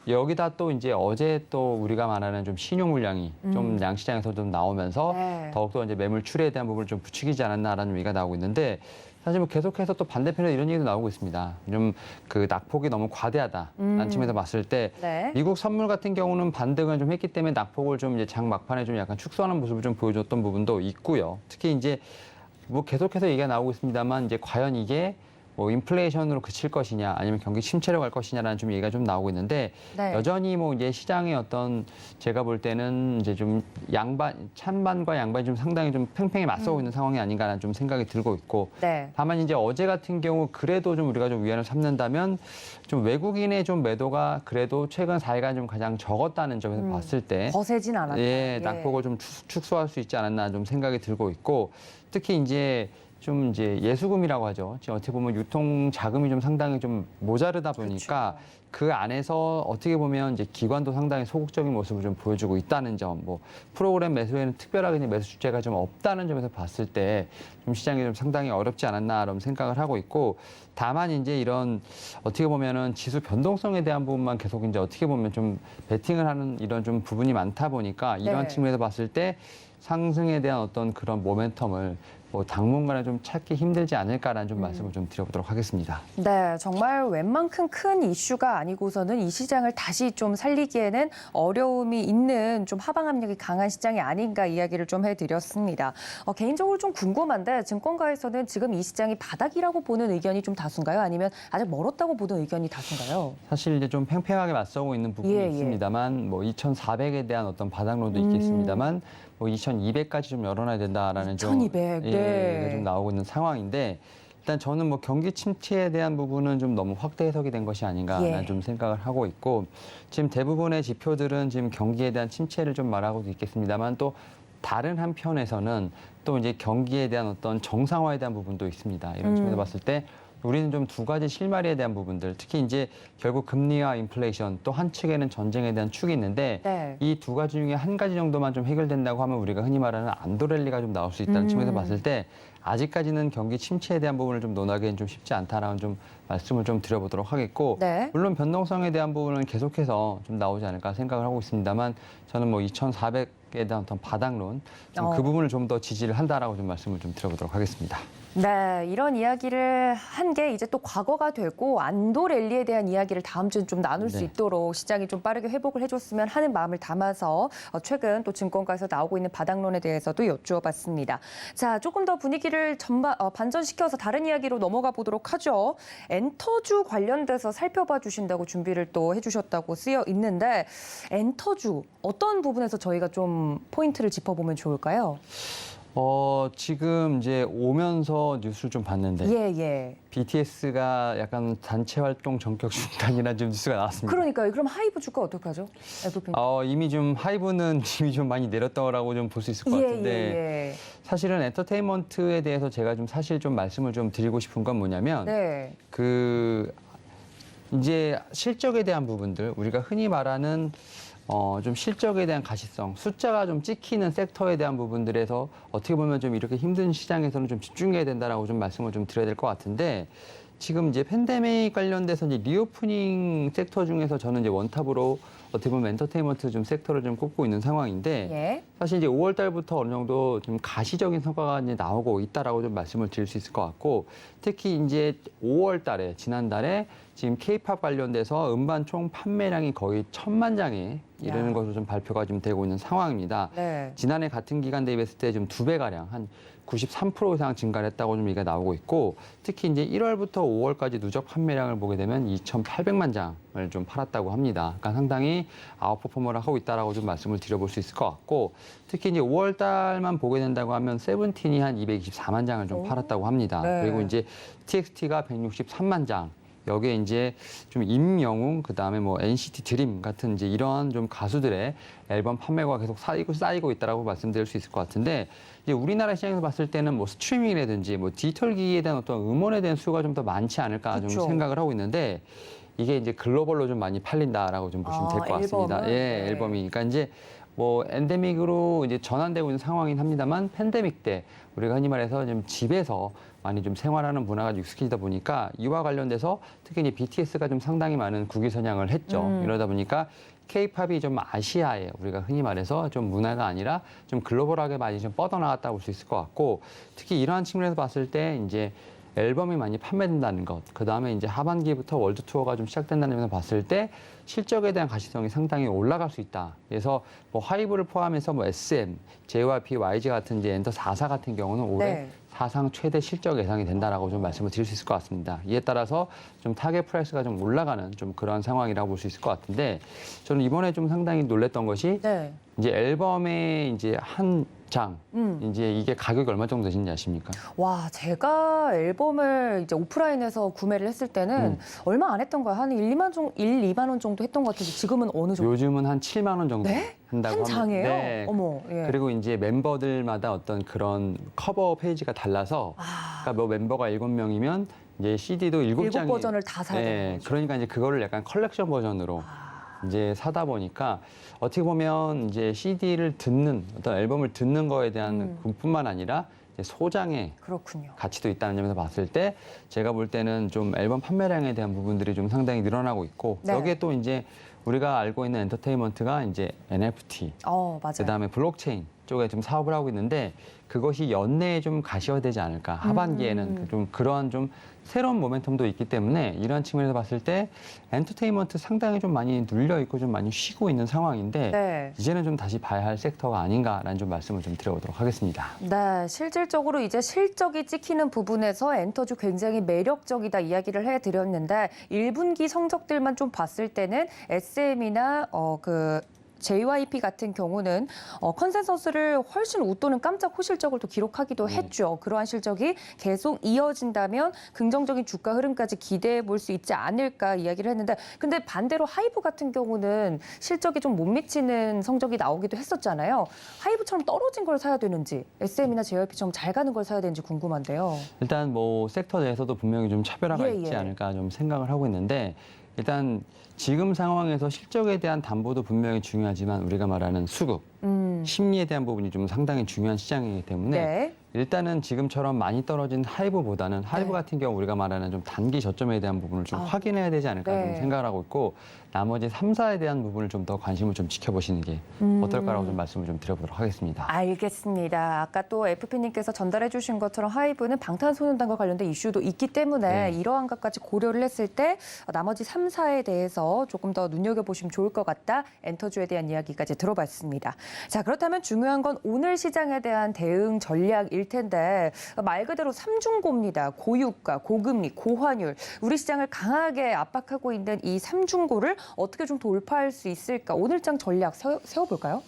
여기다 또 이제 어제 또 우리가 말하는 좀 신용 물량이 좀 양시장에서 좀 나오면서 더욱더 이제 매물 출회에 대한 부분을 좀 부추기지 않았나라는 얘기가 나오고 있는데 사실 계속해서 또 반대편에 이런 얘기도 나오고 있습니다. 좀 그 낙폭이 너무 과대하다라는 측면에서 봤을 때 미국 선물 같은 경우는 반등을 좀 했기 때문에 낙폭을 좀 이제 장 막판에 좀 약간 축소하는 모습을 좀 보여줬던 부분도 있고요. 특히 이제 계속해서 얘기가 나오고 있습니다만 이제 과연 이게 인플레이션으로 그칠 것이냐 아니면 경기 침체로 갈 것이냐라는 좀 얘기가 좀 나오고 있는데 여전히 이제 시장의 어떤 제가 볼 때는 이제 좀 찬반과 양반이 좀 상당히 좀 팽팽히 맞서고 있는 상황이 아닌가라는 좀 생각이 들고 있고 다만 이제 어제 같은 경우 그래도 좀 우리가 좀 위안을 삼는다면 좀 외국인의 좀 매도가 그래도 최근 4일간 좀 가장 적었다는 점에서 봤을 때 거세진 않았다. 낙폭을 좀 축소할 수 있지 않았나 좀 생각이 들고 있고 특히 이제 예수금이라고 하죠. 지금 어떻게 보면 유통 자금이 좀 상당히 좀 모자르다 보니까 그 안에서 어떻게 보면 이제 기관도 상당히 소극적인 모습을 좀 보여주고 있다는 점, 프로그램 매수에는 특별하게 매수 주체가 좀 없다는 점에서 봤을 때 좀 시장이 좀 상당히 어렵지 않았나 그런 생각을 하고 있고 다만 이제 이런 어떻게 보면은 지수 변동성에 대한 부분만 계속 이제 어떻게 보면 좀 베팅을 하는 이런 좀 부분이 많다 보니까 이런 측면에서 봤을 때 상승에 대한 어떤 그런 모멘텀을 뭐 당분간은 좀 찾기 힘들지 않을까라는 좀 말씀을 좀 드려보도록 하겠습니다. 네, 정말 웬만큼 큰 이슈가 아니고서는 이 시장을 다시 좀 살리기에는 어려움이 있는 좀 하방 압력이 강한 시장이 아닌가 이야기를 좀 해드렸습니다. 개인적으로 좀 궁금한데 증권가에서는 지금 이 시장이 바닥이라고 보는 의견이 좀 다수인가요? 아니면 아직 멀었다고 보는 의견이 다수인가요? 사실 이제 좀 팽팽하게 맞서고 있는 부분이 예, 예. 있습니다만 뭐 2,400에 대한 어떤 바닥론도 있겠습니다만 뭐 2,200까지 좀 열어놔야 된다라는 2,200, 네. 좀 나오고 있는 상황인데 일단 저는 뭐 경기 침체에 대한 부분은 좀 너무 확대 해석이 된 것이 아닌가라는 예. 좀 생각을 하고 있고 지금 대부분의 지표들은 지금 경기에 대한 침체를 좀 말하고도 있겠습니다만 또 다른 한편에서는 또 이제 경기에 대한 어떤 정상화에 대한 부분도 있습니다. 이런 측면에서 봤을 때 우리는 좀 두 가지 실마리에 대한 부분들, 특히 이제 결국 금리와 인플레이션, 또 한측에는 전쟁에 대한 축이 있는데 네. 이 두 가지 중에 한 가지 정도만 좀 해결된다고 하면 우리가 흔히 말하는 안도랠리가 좀 나올 수 있다는 측면에서 봤을 때 아직까지는 경기 침체에 대한 부분을 좀 논하기는 좀 쉽지 않다라는 좀 말씀을 좀 드려보도록 하겠고 네. 물론 변동성에 대한 부분은 계속해서 좀 나오지 않을까 생각을 하고 있습니다만 저는 뭐 2,400에 대한 어떤 바닥론 그 부분을 좀 더 지지를 한다라고 좀 말씀을 좀 드려보도록 하겠습니다. 네, 이런 이야기를 한 게 이제 또 과거가 되고 안도 랠리에 대한 이야기를 다음 주에 좀 나눌 수 네. 있도록 시장이 좀 빠르게 회복을 해줬으면 하는 마음을 담아서 최근 또 증권가에서 나오고 있는 바닥론에 대해서도 여쭈어봤습니다. 자, 조금 더 분위기를 반전시켜서 다른 이야기로 넘어가 보도록 하죠. 엔터주 관련돼서 살펴봐 주신다고 준비를 또 해주셨다고 쓰여 있는데 엔터주 어떤 부분에서 저희가 좀 포인트를 짚어보면 좋을까요? 지금 이제 오면서 뉴스를 좀 봤는데 예. BTS가 약간 단체 활동 전격 중단이라는 좀 뉴스가 나왔습니다. 그러니까요. 그럼 하이브 주가 어떡하죠? 에브핀. 이미 좀 하이브는 이미 좀 많이 내렸다고 좀 볼 수 있을 것 같은데 예. 사실은 엔터테인먼트에 대해서 제가 좀 사실 좀 말씀을 좀 드리고 싶은 건 뭐냐면 네. 이제 실적에 대한 부분들 우리가 흔히 말하는 좀 실적에 대한 가시성, 숫자가 좀 찍히는 섹터에 대한 부분들에서 어떻게 보면 좀 이렇게 힘든 시장에서는 좀 집중해야 된다라고 좀 말씀을 좀 드려야 될 것 같은데 지금 이제 팬데믹 관련돼서 이제 리오프닝 섹터 중에서 저는 이제 원탑으로 어떻게 보면 엔터테인먼트 좀 섹터를 좀 꼽고 있는 상황인데 예. 사실 이제 5월 달부터 어느 정도 좀 가시적인 성과가 이제 나오고 있다라고 좀 말씀을 드릴 수 있을 것 같고 특히 이제 5월 달에 지난달에 지금 K-팝 관련돼서 음반 총 판매량이 거의 1,000만 장에 이르는 것으로 좀 발표가 좀 되고 있는 상황입니다. 네. 지난해 같은 기간 대비했을 때 좀 2배가량 한 93% 이상 증가를 했다고 좀 얘기가 나오고 있고 특히 이제 1월부터 5월까지 누적 판매량을 보게 되면 2,800만 장을 좀 팔았다고 합니다. 그러니까 상당히 아웃퍼포머를 하고 있다라고 좀 말씀을 드려볼 수 있을 것 같고 특히 이제 5월 달만 보게 된다고 하면 세븐틴이 한 224만 장을 좀 팔았다고 합니다. 네. 그리고 이제 TXT가 163만 장. 여기에 이제 좀 임영웅, 그 다음에 뭐 NCT 드림 같은 이제 이런 좀 가수들의 앨범 판매가 계속 쌓이고 있다라고 말씀드릴 수 있을 것 같은데 이제 우리나라 시장에서 봤을 때는 뭐 스트리밍이라든지 뭐 디지털 기기에 대한 어떤 음원에 대한 수요가 좀 더 많지 않을까 좀 그쵸. 생각을 하고 있는데 이게 이제 글로벌로 좀 많이 팔린다라고 좀 보시면 될 것 같습니다. 앨범은? 예, 네. 앨범이. 그러니까 이제 뭐 엔데믹으로 이제 전환되고 있는 상황이긴 합니다만 팬데믹 때 우리가 흔히 말해서 좀 집에서 많이 좀 생활하는 문화가 익숙해지다 보니까 이와 관련돼서 특히 이제 BTS가 좀 상당히 많은 국위 선양을 했죠. 이러다 보니까 K-팝이 좀 아시아에 우리가 흔히 말해서 좀 문화가 아니라 좀 글로벌하게 많이 좀 뻗어나갔다고 볼 수 있을 것 같고 특히 이러한 측면에서 봤을 때 이제 앨범이 많이 판매된다는 것, 그 다음에 이제 하반기부터 월드 투어가 좀 시작된다는 면에서 봤을 때 실적에 대한 가시성이 상당히 올라갈 수 있다. 그래서 뭐 하이브를 포함해서 뭐 SM, JYP, YG 같은 이제 엔터 4사 같은 경우는 올해 네. 사상 최대 실적 예상이 된다라고 좀 말씀을 드릴 수 있을 것 같습니다. 이에 따라서 좀 타겟 프라이스가 좀 올라가는 좀 그런 상황이라고 볼 수 있을 것 같은데 저는 이번에 좀 상당히 놀랬던 것이 네. 이제 앨범의 이제 한 장, 이제 이게 가격이 얼마 정도 되시는지 아십니까? 와, 제가 앨범을 이제 오프라인에서 구매를 했을 때는 얼마 안 했던 거야. 한 2만 원 정도 했던 것 같은데 지금은 어느 정도? 요즘은 한 7만 원 정도 네? 한다고 한 합니다. 장이에요? 네. 어머, 예. 그리고 이제 멤버들마다 어떤 그런 커버 페이지가 달라서 그러니까 뭐 멤버가 7명이면 이제 CD도 7장이 7 버전을 다 사야 되는 거죠. 그러니까 이제 그거를 약간 컬렉션 버전으로 이제 사다 보니까 어떻게 보면 이제 CD를 듣는 어떤 앨범을 듣는 거에 대한 뿐만 아니라 이제 소장의 그렇군요. 가치도 있다는 점에서 봤을 때 제가 볼 때는 좀 앨범 판매량에 대한 부분들이 좀 상당히 늘어나고 있고 네. 여기에 또 이제 우리가 알고 있는 엔터테인먼트가 이제 NFT 맞아요. 그다음에 블록체인 쪽에 좀 사업을 하고 있는데 그것이 연내에 좀 가시화되지 않을까. 하반기에는 좀 그러한 좀 새로운 모멘텀도 있기 때문에 이런 측면에서 봤을 때 엔터테인먼트 상당히 좀 많이 눌려 있고 좀 많이 쉬고 있는 상황인데 네. 이제는 좀 다시 봐야 할 섹터가 아닌가라는 좀 말씀을 좀 드려보도록 하겠습니다. 네, 실질적으로 이제 실적이 찍히는 부분에서 엔터주 굉장히 매력적이다 이야기를 해드렸는데 1분기 성적들만 좀 봤을 때는 SM이나 JYP 같은 경우는 컨센서스를 훨씬 웃도는 깜짝 호실적을 또 기록하기도 했죠. 그러한 실적이 계속 이어진다면 긍정적인 주가 흐름까지 기대해 볼 수 있지 않을까 이야기를 했는데 근데 반대로 하이브 같은 경우는 실적이 좀 못 미치는 성적이 나오기도 했었잖아요. 하이브처럼 떨어진 걸 사야 되는지 SM이나 JYP처럼 잘 가는 걸 사야 되는지 궁금한데요. 일단 뭐 섹터 내에서도 분명히 좀 차별화가 예, 있지 예. 않을까 좀 생각을 하고 있는데 일단 지금 상황에서 실적에 대한 담보도 분명히 중요하지만 우리가 말하는 수급, 심리에 대한 부분이 좀 상당히 중요한 시장이기 때문에 네. 일단은 지금처럼 많이 떨어진 하이브보다는 하이브 네. 같은 경우 우리가 말하는 좀 단기 저점에 대한 부분을 좀 확인해야 되지 않을까 네. 좀 생각을 하고 있고 나머지 3사에 대한 부분을 좀 더 관심을 좀 지켜보시는 게 어떨까라고 좀 말씀을 좀 드려보도록 하겠습니다. 알겠습니다. 아까 또 FP님께서 전달해 주신 것처럼 하이브는 방탄소년단과 관련된 이슈도 있기 때문에 네. 이러한 것까지 고려를 했을 때 나머지 3사에 대해서 조금 더 눈여겨보시면 좋을 것 같다. 엔터주에 대한 이야기까지 들어봤습니다. 자, 그렇다면 중요한 건 오늘 시장에 대한 대응 전략일 텐데 말 그대로 삼중고입니다. 고유가, 고금리, 고환율. 우리 시장을 강하게 압박하고 있는 이 삼중고를 어떻게 좀 돌파할 수 있을까? 오늘장 전략 세워볼까요?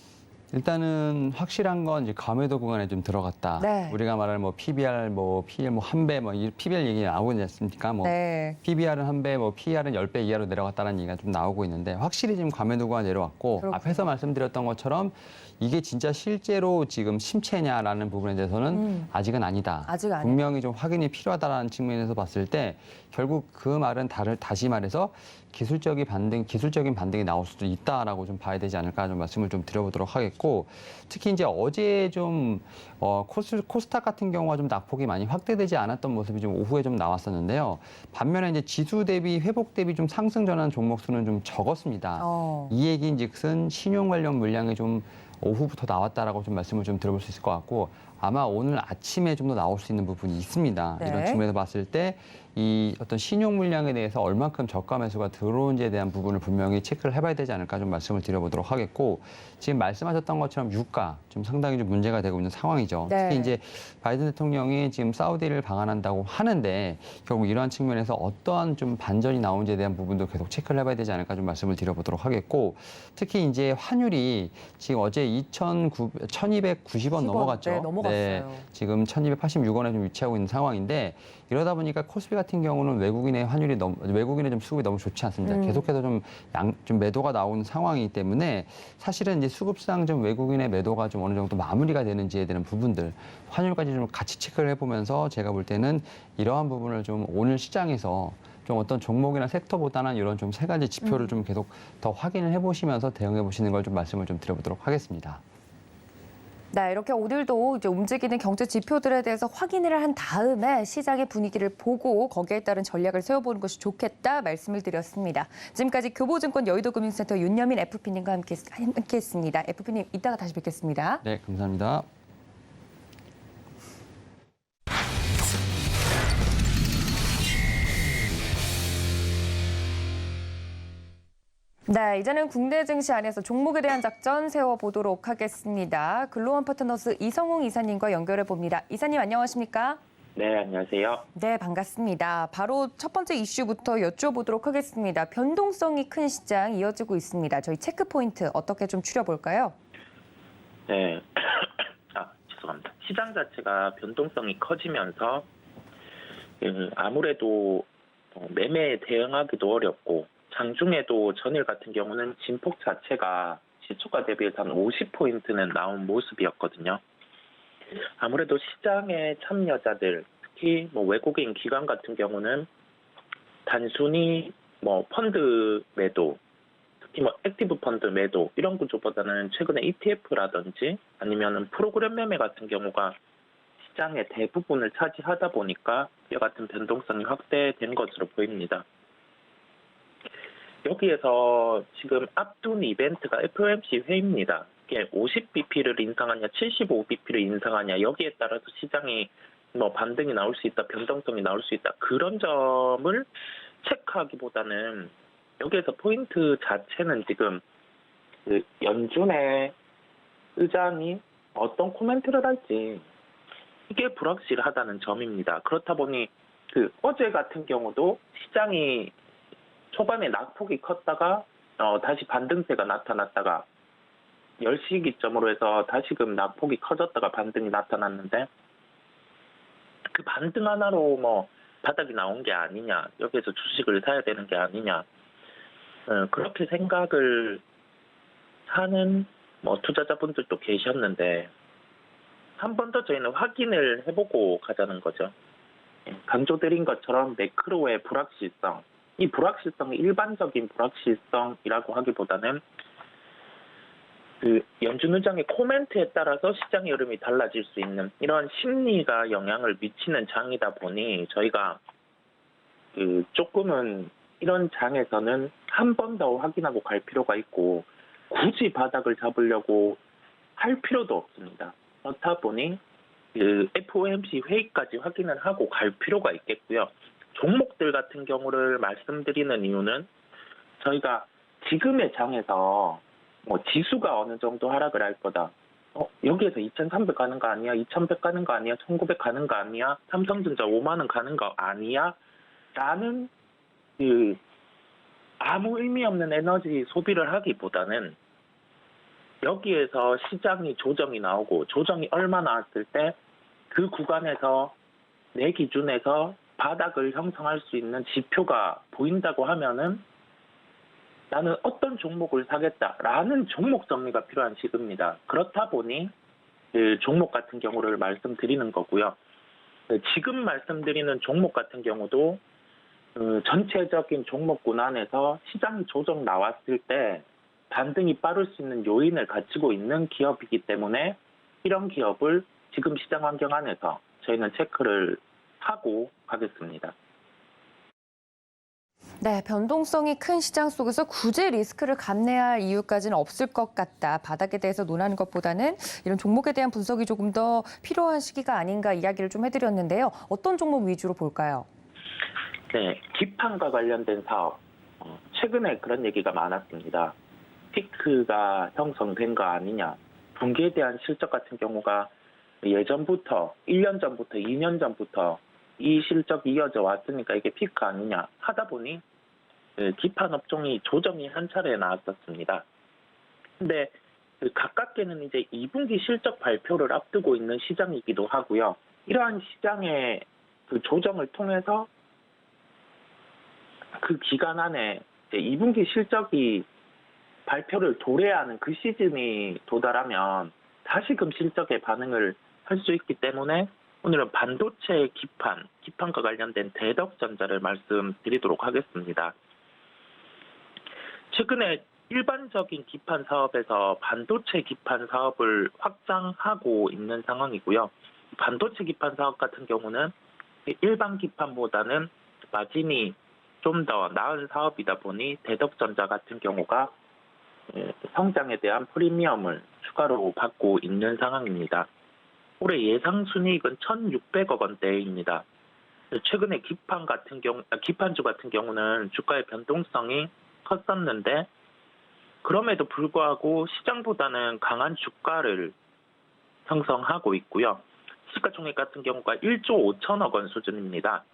일단은 확실한 건 이제 과매도 구간에 좀 들어갔다. 네. 우리가 말하는 뭐 PBR, 뭐 PL 뭐 한 배, 뭐 PBR 얘기 나오고 있지 않습니까? 뭐 네. PBR은 한 배, 뭐 PER은 10배 이하로 내려갔다는 얘기가 좀 나오고 있는데 확실히 지금 과매도 구간 내려왔고 그렇군요. 앞에서 말씀드렸던 것처럼 이게 진짜 실제로 지금 심체냐라는 부분에 대해서는 아직은 아니다. 아직 아니다. 분명히 좀 확인이 필요하다라는 측면에서 봤을 때 결국 그 말은 다시 말해서 기술적인 반등이 나올 수도 있다라고 좀 봐야 되지 않을까 좀 말씀을 좀 드려보도록 하겠고 특히 이제 어제 좀 코스닥 같은 경우가 좀 낙폭이 많이 확대되지 않았던 모습이 좀 오후에 좀 나왔었는데요. 반면에 이제 지수 대비 회복 대비 좀 상승 전환 종목 수는 좀 적었습니다. 이 얘기인즉슨 신용 관련 물량이 좀 오후부터 나왔다라고 좀 말씀을 좀 들어볼 수 있을 것 같고 아마 오늘 아침에 좀 더 나올 수 있는 부분이 있습니다. 네. 이런 측면에서 봤을 때 이 어떤 신용 물량에 대해서 얼만큼 저가 매수가 들어온지에 대한 부분을 분명히 체크를 해봐야 되지 않을까 좀 말씀을 드려보도록 하겠고 지금 말씀하셨던 것처럼 유가 좀 상당히 좀 문제가 되고 있는 상황이죠. 네. 특히 이제 바이든 대통령이 지금 사우디를 방한한다고 하는데 결국 이러한 측면에서 어떠한 좀 반전이 나오는지에 대한 부분도 계속 체크를 해봐야 되지 않을까 좀 말씀을 드려보도록 하겠고 특히 이제 환율이 지금 어제 1,290원 넘어갔죠. 네, 넘어갔어요. 지금 1,286원에 좀 위치하고 있는 상황인데 이러다 보니까 코스피 같은 경우는 외국인의 좀 수급이 너무 좋지 않습니다. 계속해서 좀 매도가 나오는 상황이기 때문에 사실은 이제 수급상 좀 외국인의 매도가 좀 어느 정도 마무리가 되는지에 대한 부분들 환율까지 좀 같이 체크를 해보면서 제가 볼 때는 이러한 부분을 좀 오늘 시장에서 좀 어떤 종목이나 섹터보다는 이런 좀 세 가지 지표를 좀 계속 더 확인을 해보시면서 대응해 보시는 걸 좀 말씀을 좀 드려보도록 하겠습니다. 네, 이렇게 오늘도 이제 움직이는 경제 지표들에 대해서 확인을 한 다음에 시장의 분위기를 보고 거기에 따른 전략을 세워보는 것이 좋겠다 말씀을 드렸습니다. 지금까지 교보증권 여의도금융센터 윤여민 FP님과 함께했습니다. FP님, 이따가 다시 뵙겠습니다. 네, 감사합니다. 네, 이제는 국내 증시 안에서 종목에 대한 작전 세워보도록 하겠습니다. 글로원 파트너스 이성웅 이사님과 연결해 봅니다. 이사님 안녕하십니까? 네, 안녕하세요. 네, 반갑습니다. 바로 첫 번째 이슈부터 여쭤보도록 하겠습니다. 변동성이 큰 시장 이어지고 있습니다. 저희 체크 포인트 어떻게 좀 추려볼까요? 네. 죄송합니다. 시장 자체가 변동성이 커지면서 아무래도 매매에 대응하기도 어렵고 장중에도 전일 같은 경우는 진폭 자체가 시초가 대비해서 한 50포인트는 나온 모습이었거든요. 아무래도 시장의 참여자들, 특히 외국인 기관 같은 경우는 단순히 펀드 매도, 특히 액티브 펀드 매도 이런 구조보다는 최근에 ETF라든지 아니면은 프로그램 매매 같은 경우가 시장의 대부분을 차지하다 보니까 이와 같은 변동성이 확대된 것으로 보입니다. 여기에서 지금 앞둔 이벤트가 FOMC 회의입니다. 이게 50bp를 인상하냐, 75bp를 인상하냐 여기에 따라서 시장이 뭐 반등이 나올 수 있다, 변동성이 나올 수 있다 그런 점을 체크하기보다는 여기에서 포인트 자체는 지금 그 연준의 의장이 어떤 코멘트를 할지 이게 불확실하다는 점입니다. 그렇다 보니 그 어제 같은 경우도 시장이 초반에 낙폭이 컸다가 다시 반등세가 나타났다가 10시 기점으로 해서 다시금 낙폭이 커졌다가 반등이 나타났는데 그 반등 하나로 뭐 바닥이 나온 게 아니냐, 여기에서 주식을 사야 되는 게 아니냐, 그렇게 생각을 하는 뭐 투자자분들도 계셨는데 한 번 더 저희는 확인을 해보고 가자는 거죠. 강조드린 것처럼 매크로의 불확실성, 이 불확실성이 일반적인 불확실성이라고 하기보다는 그 연준 의장의 코멘트에 따라서 시장의 흐름이 달라질 수 있는 이런 심리가 영향을 미치는 장이다 보니 저희가 그 조금은 이런 장에서는 한 번 더 확인하고 갈 필요가 있고 굳이 바닥을 잡으려고 할 필요도 없습니다. 그렇다 보니 그 FOMC 회의까지 확인을 하고 갈 필요가 있겠고요. 종목들 같은 경우를 말씀드리는 이유는 저희가 지금의 장에서 뭐 지수가 어느 정도 하락을 할 거다. 여기에서 2,300 가는 거 아니야? 2,100 가는 거 아니야? 1,900 가는 거 아니야? 삼성전자 5만 원 가는 거 아니야? 라는 그 아무 의미 없는 에너지 소비를 하기보다는 여기에서 시장이 조정이 나오고 조정이 얼마 나왔을 때 그 구간에서 내 기준에서 바닥을 형성할 수 있는 지표가 보인다고 하면은 나는 어떤 종목을 사겠다라는 종목 정리가 필요한 시기입니다. 그렇다 보니 그 종목 같은 경우를 말씀드리는 거고요. 지금 말씀드리는 종목 같은 경우도 전체적인 종목군 안에서 시장이 조정 나왔을 때 반등이 빠를 수 있는 요인을 갖추고 있는 기업이기 때문에 이런 기업을 지금 시장 환경 안에서 저희는 체크를 하고 가겠습니다. 네, 변동성이 큰 시장 속에서 굳이 리스크를 감내할 이유까지는 없을 것 같다. 바닥에 대해서 논하는 것보다는 이런 종목에 대한 분석이 조금 더 필요한 시기가 아닌가 이야기를 좀 해드렸는데요. 어떤 종목 위주로 볼까요? 네, 기판과 관련된 사업. 최근에 그런 얘기가 많았습니다. 피크가 형성된 거 아니냐. 분기에 대한 실적 같은 경우가 예전부터 1년 전부터 2년 전부터 이 실적이 이어져 왔으니까 이게 피크 아니냐 하다 보니 기판 업종이 조정이 한 차례 나왔었습니다. 근데 가깝게는 이제 2분기 실적 발표를 앞두고 있는 시장이기도 하고요. 이러한 시장의 그 조정을 통해서 그 기간 안에 이제 2분기 실적이 발표를 도래하는 그 시즌이 도달하면 다시금 실적의 반응을 할 수 있기 때문에 오늘은 반도체 기판과 관련된 대덕전자를 말씀드리도록 하겠습니다. 최근에 일반적인 기판 사업에서 반도체 기판 사업을 확장하고 있는 상황이고요. 반도체 기판 사업 같은 경우는 일반 기판보다는 마진이 좀 더 나은 사업이다 보니 대덕전자 같은 경우가 성장에 대한 프리미엄을 추가로 받고 있는 상황입니다. 올해 예상 순이익은 1,600억 원대입니다. 최근에 기판주 같은 경우는 주가의 변동성이 컸었는데 그럼에도 불구하고 시장보다는 강한 주가를 형성하고 있고요. 시가총액 같은 경우가 1조 5천억 원 수준입니다.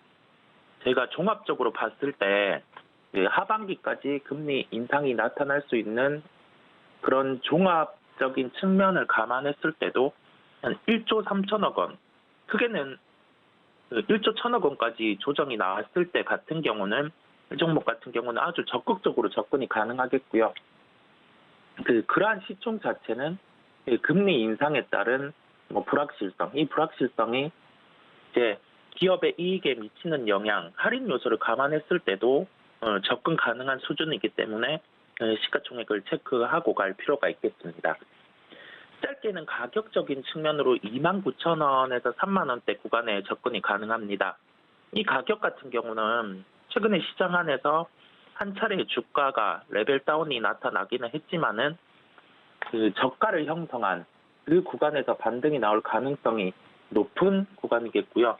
제가 종합적으로 봤을 때 하반기까지 금리 인상이 나타날 수 있는 그런 종합적인 측면을 감안했을 때도 한 1조 3천억 원, 크게는 1조 1천억 원까지 조정이 나왔을 때 같은 경우는 이 종목 같은 경우는 아주 적극적으로 접근이 가능하겠고요. 그러한 시총 자체는 금리 인상에 따른 불확실성, 이 불확실성이 이제 기업의 이익에 미치는 영향, 할인 요소를 감안했을 때도 접근 가능한 수준이기 때문에 시가총액을 체크하고 갈 필요가 있겠습니다. 짧게는 가격적인 측면으로 29,000원에서 3만 원대 구간에 접근이 가능합니다. 이 가격 같은 경우는 최근에 시장 안에서 한 차례 주가가 레벨 다운이 나타나기는 했지만은 그 저가를 형성한 그 구간에서 반등이 나올 가능성이 높은 구간이겠고요.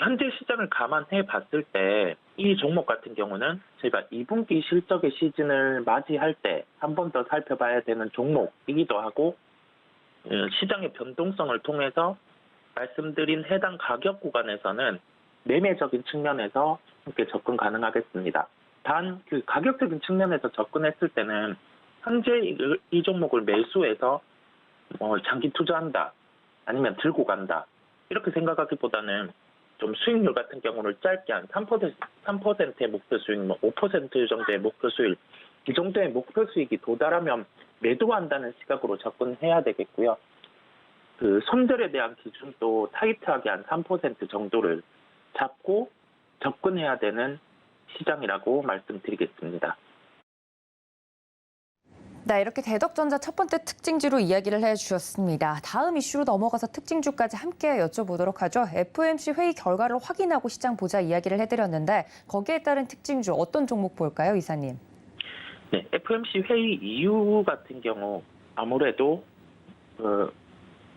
현재 시장을 감안해 봤을 때 이 종목 같은 경우는 저희가 2분기 실적의 시즌을 맞이할 때 한 번 더 살펴봐야 되는 종목이기도 하고 시장의 변동성을 통해서 말씀드린 해당 가격 구간에서는 매매적인 측면에서 함께 접근 가능하겠습니다. 단 그 가격적인 측면에서 접근했을 때는 현재 이 종목을 매수해서 장기 투자한다 아니면 들고 간다 이렇게 생각하기보다는 좀 수익률 같은 경우를 짧게 한 3%의 목표 수익, 5% 정도의 목표 수익, 이 정도의 목표 수익이 도달하면 매도한다는 시각으로 접근해야 되겠고요. 그 손절에 대한 기준도 타이트하게 한 3% 정도를 잡고 접근해야 되는 시장이라고 말씀드리겠습니다. 네, 이렇게 대덕전자 첫 번째 특징주로 이야기를 해주셨습니다. 다음 이슈로 넘어가서 특징주까지 함께 여쭤보도록 하죠. FOMC 회의 결과를 확인하고 시장 보자 이야기를 해드렸는데 거기에 따른 특징주 어떤 종목 볼까요, 이사님? 네, FOMC 회의 이후 같은 경우 아무래도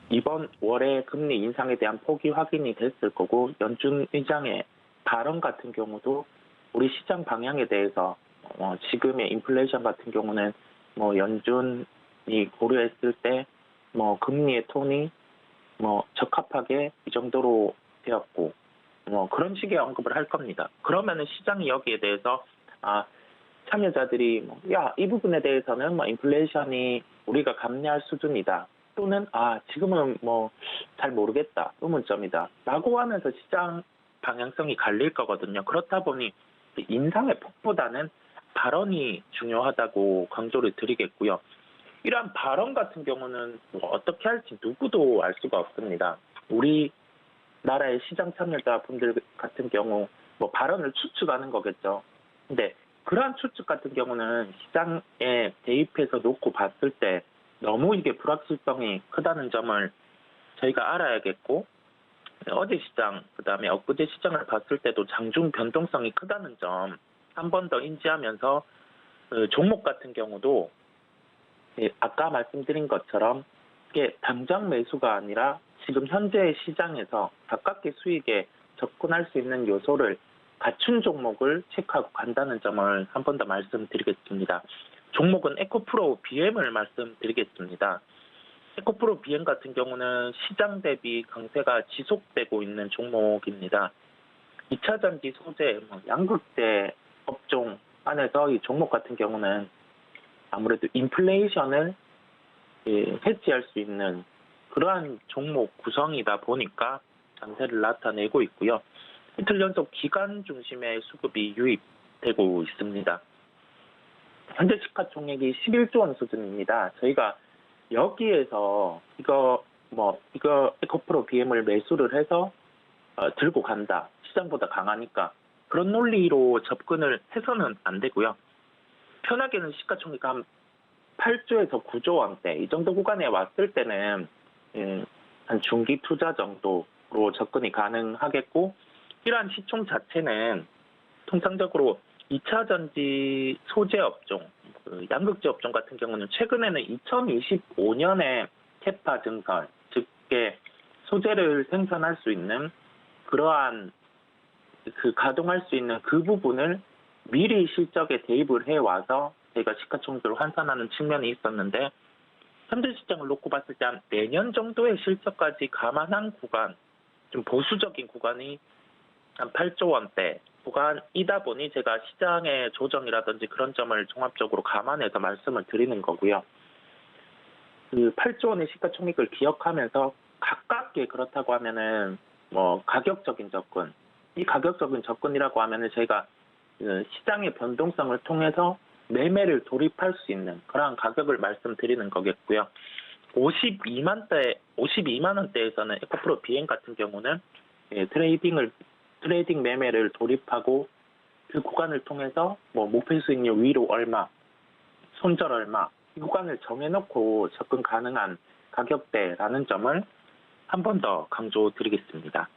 이번 월에 금리 인상에 대한 폭이 확인이 됐을 거고 연준 의장의 발언 같은 경우도 우리 시장 방향에 대해서 지금의 인플레이션 같은 경우는 연준이 고려했을 때 금리의 톤이 적합하게 이 정도로 되었고 그런 식의 언급을 할 겁니다. 그러면은 시장이 여기에 대해서 참여자들이 이 부분에 대해서는 인플레이션이 우리가 감내할 수준이다. 또는 지금은 잘 모르겠다. 의문점이다. 라고 하면서 시장 방향성이 갈릴 거거든요. 그렇다 보니 인상의 폭보다는 발언이 중요하다고 강조를 드리겠고요. 이러한 발언 같은 경우는 어떻게 할지 누구도 알 수가 없습니다. 우리나라의 시장 참여자분들 같은 경우 발언을 추측하는 거겠죠. 근데 그러한 추측 같은 경우는 시장에 대입해서 놓고 봤을 때 너무 이게 불확실성이 크다는 점을 저희가 알아야겠고 어제 시장, 그다음에 엊그제 시장을 봤을 때도 장중 변동성이 크다는 점 한 번 더 인지하면서 종목 같은 경우도 아까 말씀드린 것처럼 이게 당장 매수가 아니라 지금 현재의 시장에서 가깝게 수익에 접근할 수 있는 요소를 갖춘 종목을 체크하고 간다는 점을 한 번 더 말씀드리겠습니다. 종목은 에코프로 BM을 말씀드리겠습니다. 에코프로 BM 같은 경우는 시장 대비 강세가 지속되고 있는 종목입니다. 2차 전지 소재, 양극재 업종 안에서 이 종목 같은 경우는 아무래도 인플레이션을 해지할 수 있는 그러한 종목 구성이다 보니까 강세를 나타내고 있고요. 이틀 연속 기간 중심의 수급이 유입되고 있습니다. 현재 시가총액이 11조 원 수준입니다. 저희가 여기에서 이거 에코프로 BM을 매수를 해서 들고 간다. 시장보다 강하니까 그런 논리로 접근을 해서는 안 되고요. 편하게는 시가총액 한 8조에서 9조 원대 이 정도 구간에 왔을 때는 한 중기 투자 정도로 접근이 가능하겠고 이러한 시총 자체는 통상적으로 2차 전지 소재 업종, 양극재 업종 같은 경우는 최근에는 2025년에 캐파 증설, 즉 소재를 생산할 수 있는 그러한 가동할 수 있는 그 부분을 미리 실적에 대입을 해와서 저희가 시가총액을 환산하는 측면이 있었는데 현재 시장을 놓고 봤을 때 한 내년 정도의 실적까지 감안한 구간, 좀 보수적인 구간이 한 8조 원대 구간이다 보니 제가 시장의 조정이라든지 그런 점을 종합적으로 감안해서 말씀을 드리는 거고요. 그 8조 원의 시가총액을 기억하면서 가깝게 그렇다고 하면은 가격적인 접근, 이 가격적인 접근이라고 하면은 저희가 시장의 변동성을 통해서 매매를 돌입할 수 있는 그러한 가격을 말씀드리는 거겠고요. 52만 원대에서는 에코프로 BM 같은 경우는 트레이딩 매매를 돌입하고 그 구간을 통해서 목표 수익률 위로 얼마, 손절 얼마 이 구간을 정해놓고 접근 가능한 가격대라는 점을 한 번 더 강조드리겠습니다.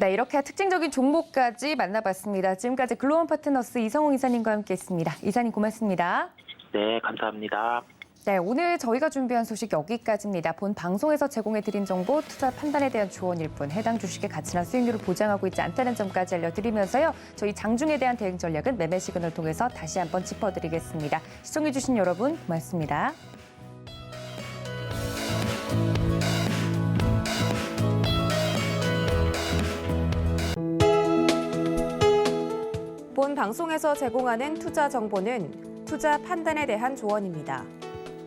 네, 이렇게 특징적인 종목까지 만나봤습니다. 지금까지 글로원 파트너스 이성웅 이사님과 함께했습니다. 이사님 고맙습니다. 네, 감사합니다. 네, 오늘 저희가 준비한 소식 여기까지입니다. 본 방송에서 제공해드린 정보, 투자 판단에 대한 조언일 뿐 해당 주식의 가치나 수익률을 보장하고 있지 않다는 점까지 알려드리면서요. 저희 장중에 대한 대응 전략은 매매 시그널을 통해서 다시 한번 짚어드리겠습니다. 시청해주신 여러분 고맙습니다. 본 방송에서 제공하는 투자 정보는 투자 판단에 대한 조언입니다.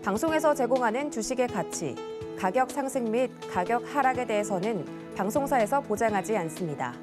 방송에서 제공하는 주식의 가치, 가격 상승 및 가격 하락에 대해서는 방송사에서 보장하지 않습니다.